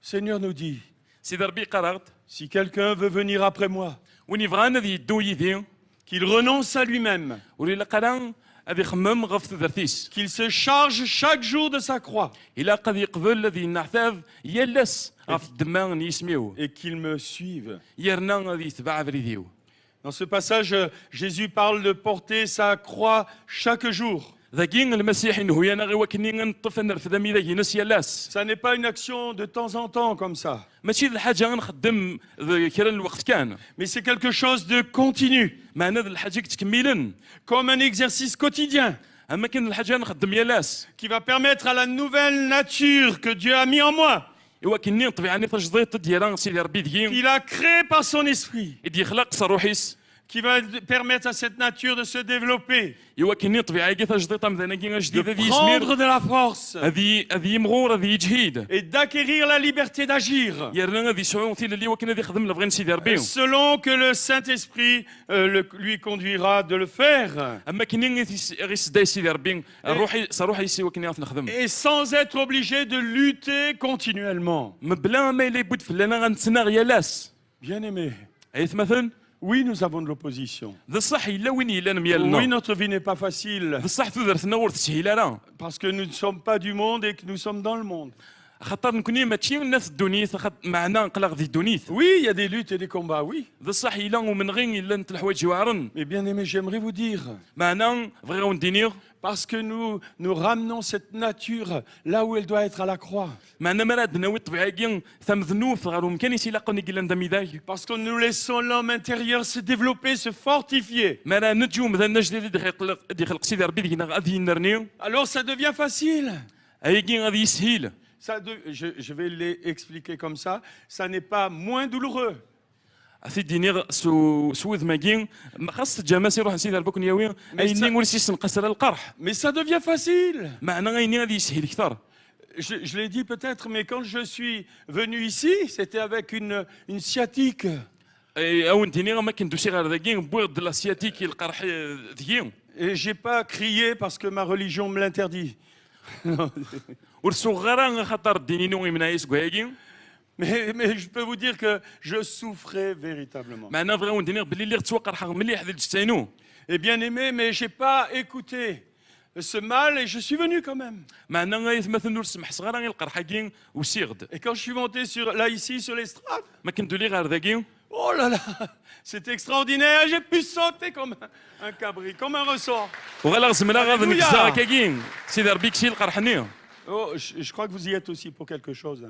Seigneur nous dit, سيدي ربي قررت si quelqu'un veut venir après moi, وين يبغانا ذي يدو يدي qu'il renonce à lui-même, ولا قرا هذي خمم غف ذرتيس qu'il se charge chaque jour de sa croix إلا قد يقبل الذي نعتاذ يلس غف الدمان يسميو et qu'il me suive. يرنا غادي يتبع فريديو Dans ce passage, Jésus parle de porter sa croix chaque jour. ذاكين المسيح إنه يانا غي وكني نطف نرفد ميدا ينس يلاس Ça n'est pas une action de temps en temps comme ça, ماشي الحاجة غنخدم كرا الوقت كان mais c'est quelque chose de continu, معنا الحاجة تكميلا comme un exercice quotidien أما كان الحاجة نخدم يلاس qui va permettre à la nouvelle nature que Dieu a mis en moi, إوا كني طبيعة تجديد ديالان سيدي ربي ديين qu'il a créé par son esprit, يدي يخلق صاروحيس qui va permettre à cette nature de se développer, إوا كني طبيعة كي تجديد مثلا كي de جديد هذه يسمير prendre de la force هذه مغور هذه يجهيد et d'acquérir la liberté d'agir يرنا هذه سعونتي اللي وكنا هذه خدم لبغي سيدي ربي selon que le Saint-Esprit lui conduira de le faire, اما كني غير سداي سيدي ربي روحي صاروحي يسي وكني غاف نخدم et sans être obligé de lutter continuellement. بلا ما الا يبود فلانا غنتسنى غيا لاس Bien-aimés, عيث مثلا oui, nous avons de l'opposition. ذا الصح الا وين الا Oui, نميالنا notre vie n'est pas facile, ذا الصح تدرتنا ور تسهيل راه parce que nous ne sommes pas du monde et que nous sommes dans le monde. خاطر نكوني ماشي الناس الدونيث معنا نقلق ذي الدونيث Oui, il y a des luttes et des combats, oui. ذا الصح الا ومن غير الا نت الحوايج واعرن Mais bien-aimés, j'aimerais vous dire, معنا بغينا وندينيغ parce que nous ramenons cette nature là où elle doit être à la croix. معنا مراد ناوي الطبيعي ثم ذنوب غير ممكن يسيلاقوني كيلا ندميداي Parce que nous laissons l'homme intérieur se développer, se fortifier. ما نجو مثلا جديد دي خلق سيدي ربي دينا غادي نرنيو Alors ça devient facile. هيجي غادي يسهيل Je vais l'expliquer comme ça n'est pas moins douloureux. سيدي سوذ ماكين ما خاص الجماسي يروح سيدي ربي كنياوي اي سا- نيغ ولسي نقصر القرح Mais ça devient facile. معنا غيني غادي يسهل اكثر Je l'ai dit peut-être, mais quand je suis venu ici, c'était avec une sciatique. او انتيني ما كندوسي غير ذاكي بوغد لاسياتيكي القرح ذكي Et j'ai pas crié parce que ma religion me l'interdit. ورسوغرا خاطر الديني نوي من عيس كواكي Mais je peux vous dire que je souffrais véritablement. معنا بغاو نديني بلي اللي غتوقع راه مليح هذا الجتينو Et bien aimé, mais j'ai pas écouté ce mal et je suis venu quand même. معنا غيتمثل نور السمح صغيره غير القرحه كي وسيغد Et quand je suis monté là ici sur l'estrade, ما كندولي غير ذاكي oh là là, c'était extraordinaire. J'ai pu sauter comme un cabri, comme un ressort. وغالا غزمنا غادي Alléluia. نكزا كاكين سيدي ربي كشي القرحني Oh, je crois que vous y êtes aussi pour quelque chose.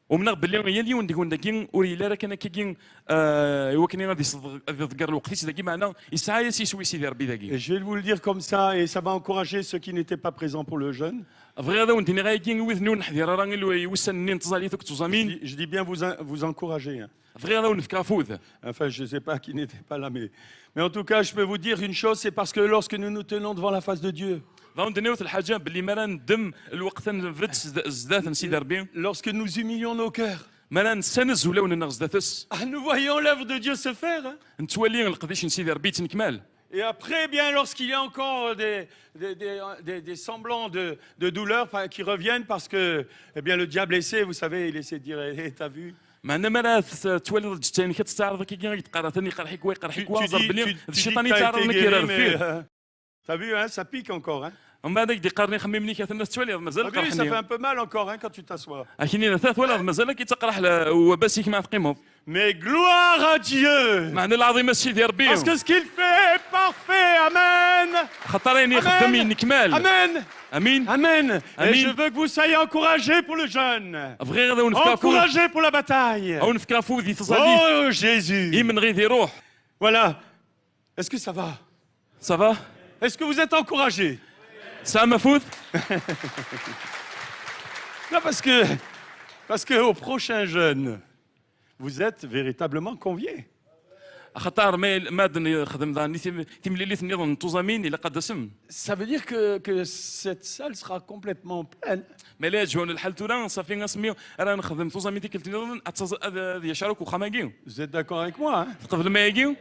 ومن باللي هي اليوم ديكون داكين اوري لا كان كاين هو كاين غادي يذكر الوقت داكي معنا يسعى يسوي سيدي ربي Et داكي je vais vous le dire comme ça, et ça va encourager ceux qui n'étaient pas présents pour le jeûne. فغي هذا وانت غايكين وذنون حذير راه يوسن ننتظر ثك تزامين Je dis bien vous encourager, hein. فغي هذا ونفكر فوذ Enfin, je ne sais pas qui n'était pas là, mais en tout cas, je peux vous dire une chose, c'est parce que lorsque nous nous tenons devant la face de Dieu, فهمت نوث الحاجه باللي ما ندم الوقت نفد زدات نسيد ربي lorsque nous humilions nos cœurs, ما نستنز ولا ونغزداتس nous voyons l'œuvre de Dieu se faire, hein. نتولي نقديش نسيد ربي تنكمال. Et après, bien, lorsqu'il y a encore des semblants de douleur qui reviennent parce que eh bien, le diable essaie, vous savez, il essaie de dire, hé, t'as vu? معنا ما تولي ثاني كتعرض كي يتقرا ثاني يقرحك ويقرحك واصل بلي الشيطان يتعرض كيرار فيه. T'as vu, hein, ça pique encore, hein? ومن بعد يدي قرني خممني كثر تولي مازال T'as vu, ça fait قرحني un peu mal encore, hein, quand tu t'assois. اكيني ثلاث ولا مازال كيتقرح وباسيك مع قيمه. Mais gloire à Dieu! معنا العظيم سيدي ربي Parce que ce qu'il fait est parfait, amen! خاطر يخدم نكمال. Amen! امين Amen! Et Amen. je veux que vous soyez encouragés pour le jeûne. بغي غدا ونفكر فوق Encouragés pour la bataille. او نفكر فوق ذي تصادي Oh Jésus! يمن غير ذي روح. Voilà. Est-ce que ça va? صافا Est-ce que vous êtes encouragés? ساعه مفوت. Non, parce que au prochain jeûne, vous êtes véritablement conviés. خاطر ما خدم ذا تملي لي ثني نتوزامين الى قد اسم. Ça veut dire que cette salle sera complètement pleine. ما لا جون الحال تورا صافي نسمي راه نخدم توزامين ديك التنين يشارك وخماكي Vous êtes d'accord avec moi, hein? قبل ما يجي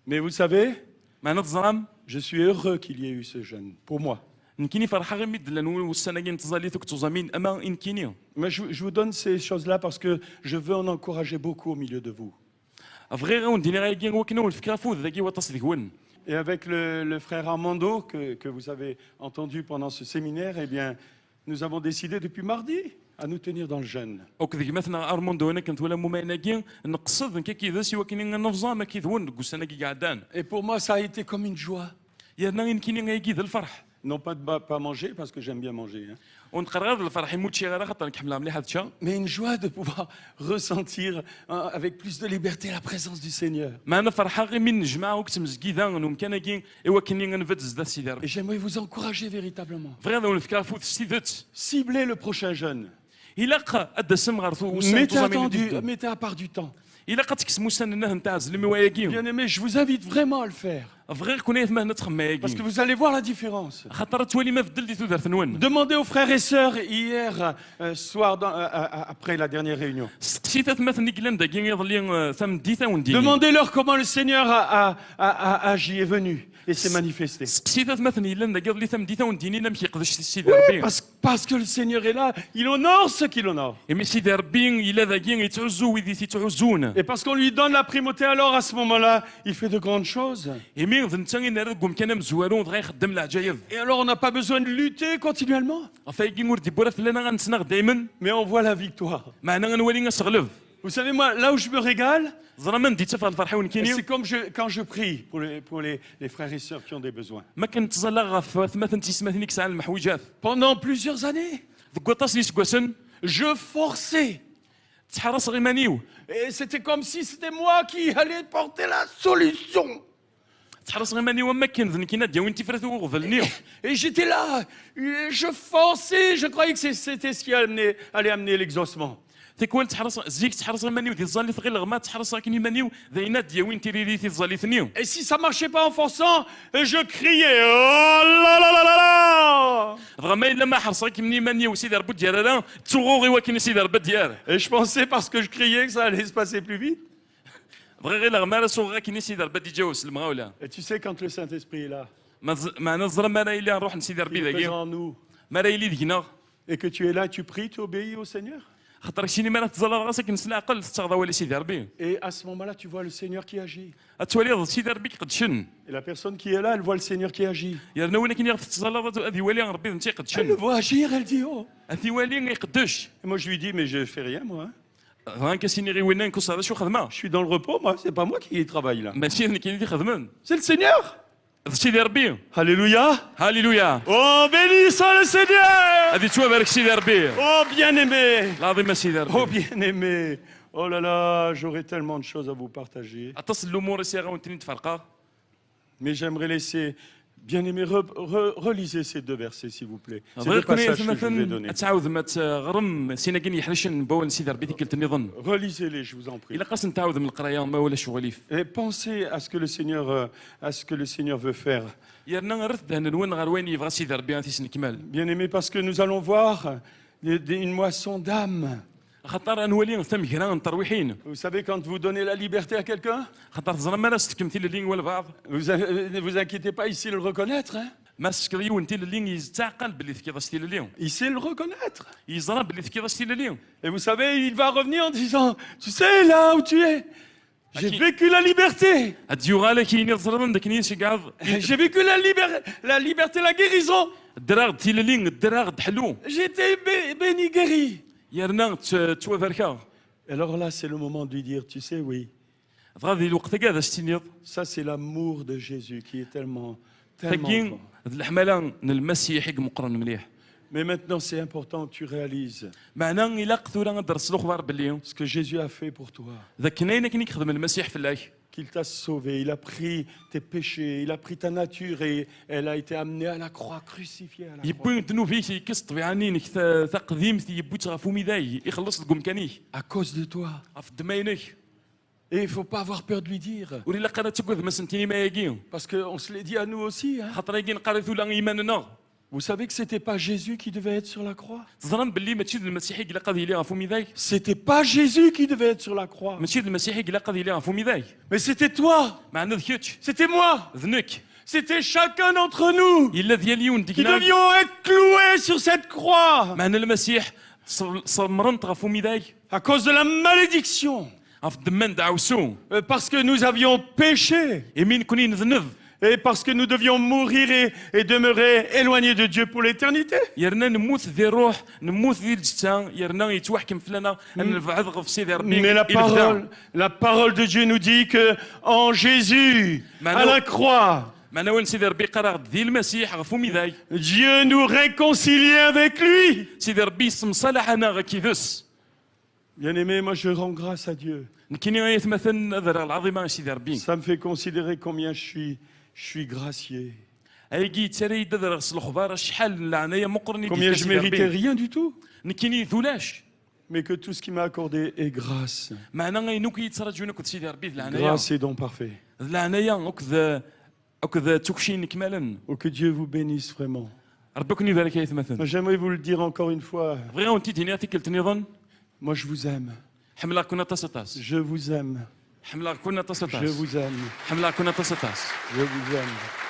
Mais vous savez, معنا تزرام je suis heureux qu'il y ait eu ce jeûne, pour moi. نكيني فرحه غير مد لان والسنه كي نتزالي ثك توزامين اما انكيني. Mais je vous donne ces choses-là parce que je veux en encourager beaucoup au milieu de vous. فغير ونديني غايكين وكنو الفكره فوز ذاكي وتصدق ون. Et avec le frère Armando, que vous avez entendu pendant ce séminaire, eh bien, nous avons décidé depuis mardi à nous tenir dans le jeûne. وكذا مثلا ارموندو انا كنت ولا مماناكي نقصد كي سي وكاين نفزا كي ذون قسنا كي قعدان. Et pour moi, ça a été comme une joie. يا نكيني غايكي ذا الفرح. Non pas de pas manger, parce que j'aime bien manger, hein. ونقرر الفرح يموت شي غير خاطر نكملها مليح هذا الشيء. Mais une joie de pouvoir ressentir avec plus de liberté la présence du Seigneur. ما انا فرحه غير من نجمع وقت مزكيدا ومكان كي ايوا كني غنفد زدا سيدي Et ربي. j'aimerais vous encourager véritablement. فغير ونفكر فوت سيدت Ciblez le prochain jeûne. الا قا ادسم غير Mettez à part du temps. الا قا تكسمو سنه نتاع زلمي وياكي Bien aimé, je vous invite vraiment à le faire. فغير كوني ما نتخمى Parce que ياكي vous allez voir la différence. خاطر تولي ما فدل دي تودر ثنون. Demandez aux frères et sœurs hier soir, après la dernière réunion. سقسيت مثلا كلان داكي يضلي ثم ديتا وندي. Demandez-leur comment le Seigneur a agi, est venu et s'est manifesté. سقسيت مثلا الا داكي يضلي ثم ديتا ونديني لم كيقدرش سيدي ربي. Parce que le Seigneur est là, il honore ceux qui l'honorent. اما سيدي ربي الا داكي يتعزو ويدي تيتعزون. Et parce qu'on lui donne la primauté, alors à ce moment-là, il fait de grandes choses. يمين ذنتاني نردكم كان مزوارون غير يخدم العجايب. Et alors on n'a pas besoin de lutter continuellement, فايكي نورد بورا فلانا غنتسنغ دائما mais on voit la victoire. معنا غنولي نسغلب. Vous savez, moi, là où je me régale, زرما ندي تفا الفرحه et ونكيني. c'est comme quand je prie pour les frères et sœurs qui ont des besoins. ما كنتزلا غف ثمثن تسمثني كسع المحوجات. Pendant plusieurs années, ذكوطاس لي سكواسن je forçais. تحرص غير مانيو. Et c'était comme si c'était moi qui allais porter la solution. تحرص غير مانيو ما كان ذنكينا ديال وين تفرثو وغفلني. Et j'étais là, je forçais, je croyais que c'était ce qui allait amener l'exaucement. تكوال تحرص زيك تحرص غير مانيو ديال الزالي غير الغما تحرص كني مانيو ذاينات ديال وين تيريري تيزالي ثنيو. Et si ça marchait pas en forçant, je criais, oh là là là là là. غما الا ما حرصك مني مانيو سيدي ربي ديال لا تغوغي وكن سيدي ربي ديال. Et je pensais parce que je criais que ça allait se passer plus vite. بغى غير الغما راه صوغا كني سيدي ربي تجاوز المغاوله. Et tu sais, quand le Saint-Esprit est là, معنا الزرم ما راه الا نروح نسيدي ربي il est ذاكي. présent en nous, ما راه يلي دينا. et que tu es là, tu pries, tu obéis au Seigneur. خاطر شيني ما تزال راسك نسلا عقل تستغضى ولا سيدي ربي. Et à ce moment-là, tu vois le Seigneur qui agit. اتولي سيدي ربي قد شن. Et la personne qui est là, elle voit le Seigneur qui agit. يا نونا كي يغف تزال هذه ولي ربي انت قد Elle le شن. voit agir, elle dit, oh. هذه ولي يقدش. Et moi, je lui dis, mais je fais rien, moi, hein. هانك سيني غي وين نكوس هذا شو خدمه. Je suis dans le repos, moi, c'est pas moi qui travaille là. ماشي كاين اللي خدمن. C'est le Seigneur. سيدي ربي Alléluia. هاليلويا Oh, béni soit le Seigneur. هذه توبارك سيدي ربي Oh, bien-aimé. العظيم سيدي Oh, ربي bien-aimé. Oh là là, j'aurais tellement de choses à vous partager. اتصل الامور سيغا وانت تفرقا Mais j'aimerais laisser, bien-aimé, relisez ces deux versets, s'il vous plaît. C'est بغيت le كون passage que je vous ai مثلا donné. تعاود ما تغرم سينا كين يحرشن بول سيدي ربي قلت نظن Relisez-les, je vous en prie. الا قاس نتعاود من القرايه ما ولا شغليف Et pensez à ce que le Seigneur veut faire. يرنا رد هنا وين غير وين يبغى سيدي ربي غادي نكمل Bien-aimé, parce que nous allons voir une moisson d'âme. خاطر نولي ثم كران ترويحين Vous savez, quand vous donnez la liberté à quelqu'un, خاطر زعما ما راس تكمثيل اللي ولا بعض ne vous inquiétez pas, il sait le reconnaître. Hein. ما سكري وانت اللي يتعقل باللي كذا ستيل اليوم Il sait le reconnaître. يزرى باللي كذا ستيل اليوم Et vous savez, il va revenir en disant, tu sais, là où tu es, j'ai Qui- vécu la liberté. الديوغالا كاين يزرى داك نيس كاع J'ai vécu la liberté, la guérison. الدراغ تيل اللي الدراغ دحلو J'ai été béni, guéri. يرنا توافركا Alors là, c'est le moment de lui dire, tu sais, oui, فغادي الوقت كاع ستينيض ça c'est l'amour de Jésus qui est tellement تاكين fort. هاد الحمله المسيح مقرن مليح Mais maintenant, c'est important que tu réalises معنا الا قثوره ندرس الاخبار باللي ce que Jésus a fait pour toi. ذاك كاين كاين يخدم المسيح في الله Qu'il t'a sauvé, il a pris tes péchés, il a pris ta nature et elle a été amenée à la croix, crucifiée à la croix. يبو ذنوبي يكس طبيعه نينك تقديم يبو تغفو ميداي يخلص لكم كاني À cause de toi. في دماينك Et il ne faut pas avoir peur de lui dire. ولا قرات تقول ما سنتيني ما يجي Parce qu'on se l'est dit à nous aussi. Hein. خاطر يجي قريتو لا ايماننا Vous savez que ce n'était pas Jésus qui devait être sur la croix. تظن باللي ماشي المسيحي قال قضي لي غفو ميداي C'était pas Jésus qui devait être sur la croix. ماشي المسيحي قال قضي لي غفو ميداي Mais c'était toi. معنا ذكيتش C'était moi. ذنك C'était chacun d'entre nous الا ديالي qui ونديك devions être cloués sur cette croix معنا المسيح صمرنت غفو ميداي à cause de la malédiction. في الدمان دعوسو Parce que nous avions péché. يمين كوني نذنب Et parce que nous devions mourir et demeurer éloignés de Dieu pour l'éternité. يرنا نموت ذي الروح نموت ذي الجسد يرنا يتوحكم فينا ان نبعد غف سيدي ربي Mais الإبداع. la parole de Dieu nous dit que en Jésus, à la croix, معنا وين سيدي ربي قرا ذي المسيح غفو ميداي Dieu nous réconciliait avec lui. سيدي ربي صالح انا غكيدس Bien-aimé, moi je rends grâce à Dieu. كاين يتمثل الذرة العظيمة سيدي ربي Ça me fait considérer combien je suis gracié. ايجي تري دذر الخبار شحال العناية مقرني Combien je méritais rien du tout. نكيني ذولاش Mais que tout ce qui m'a accordé est grâce. معنا غينوك يتسرجونك سيدي ربي العناية Grâce et don parfait. العناية أكذا تكشين كمالا Oh, que Dieu vous bénisse vraiment. ربك يبارك يتمثل J'aimerais vous le dire encore une fois. بغينا وانتي تيني كلت نظن Moi je vous aime. حملا كنا تسطاس Je vous aime. حملا كنا Je تسطاس vous aime. حملا كنا تسطاس Je vous aime.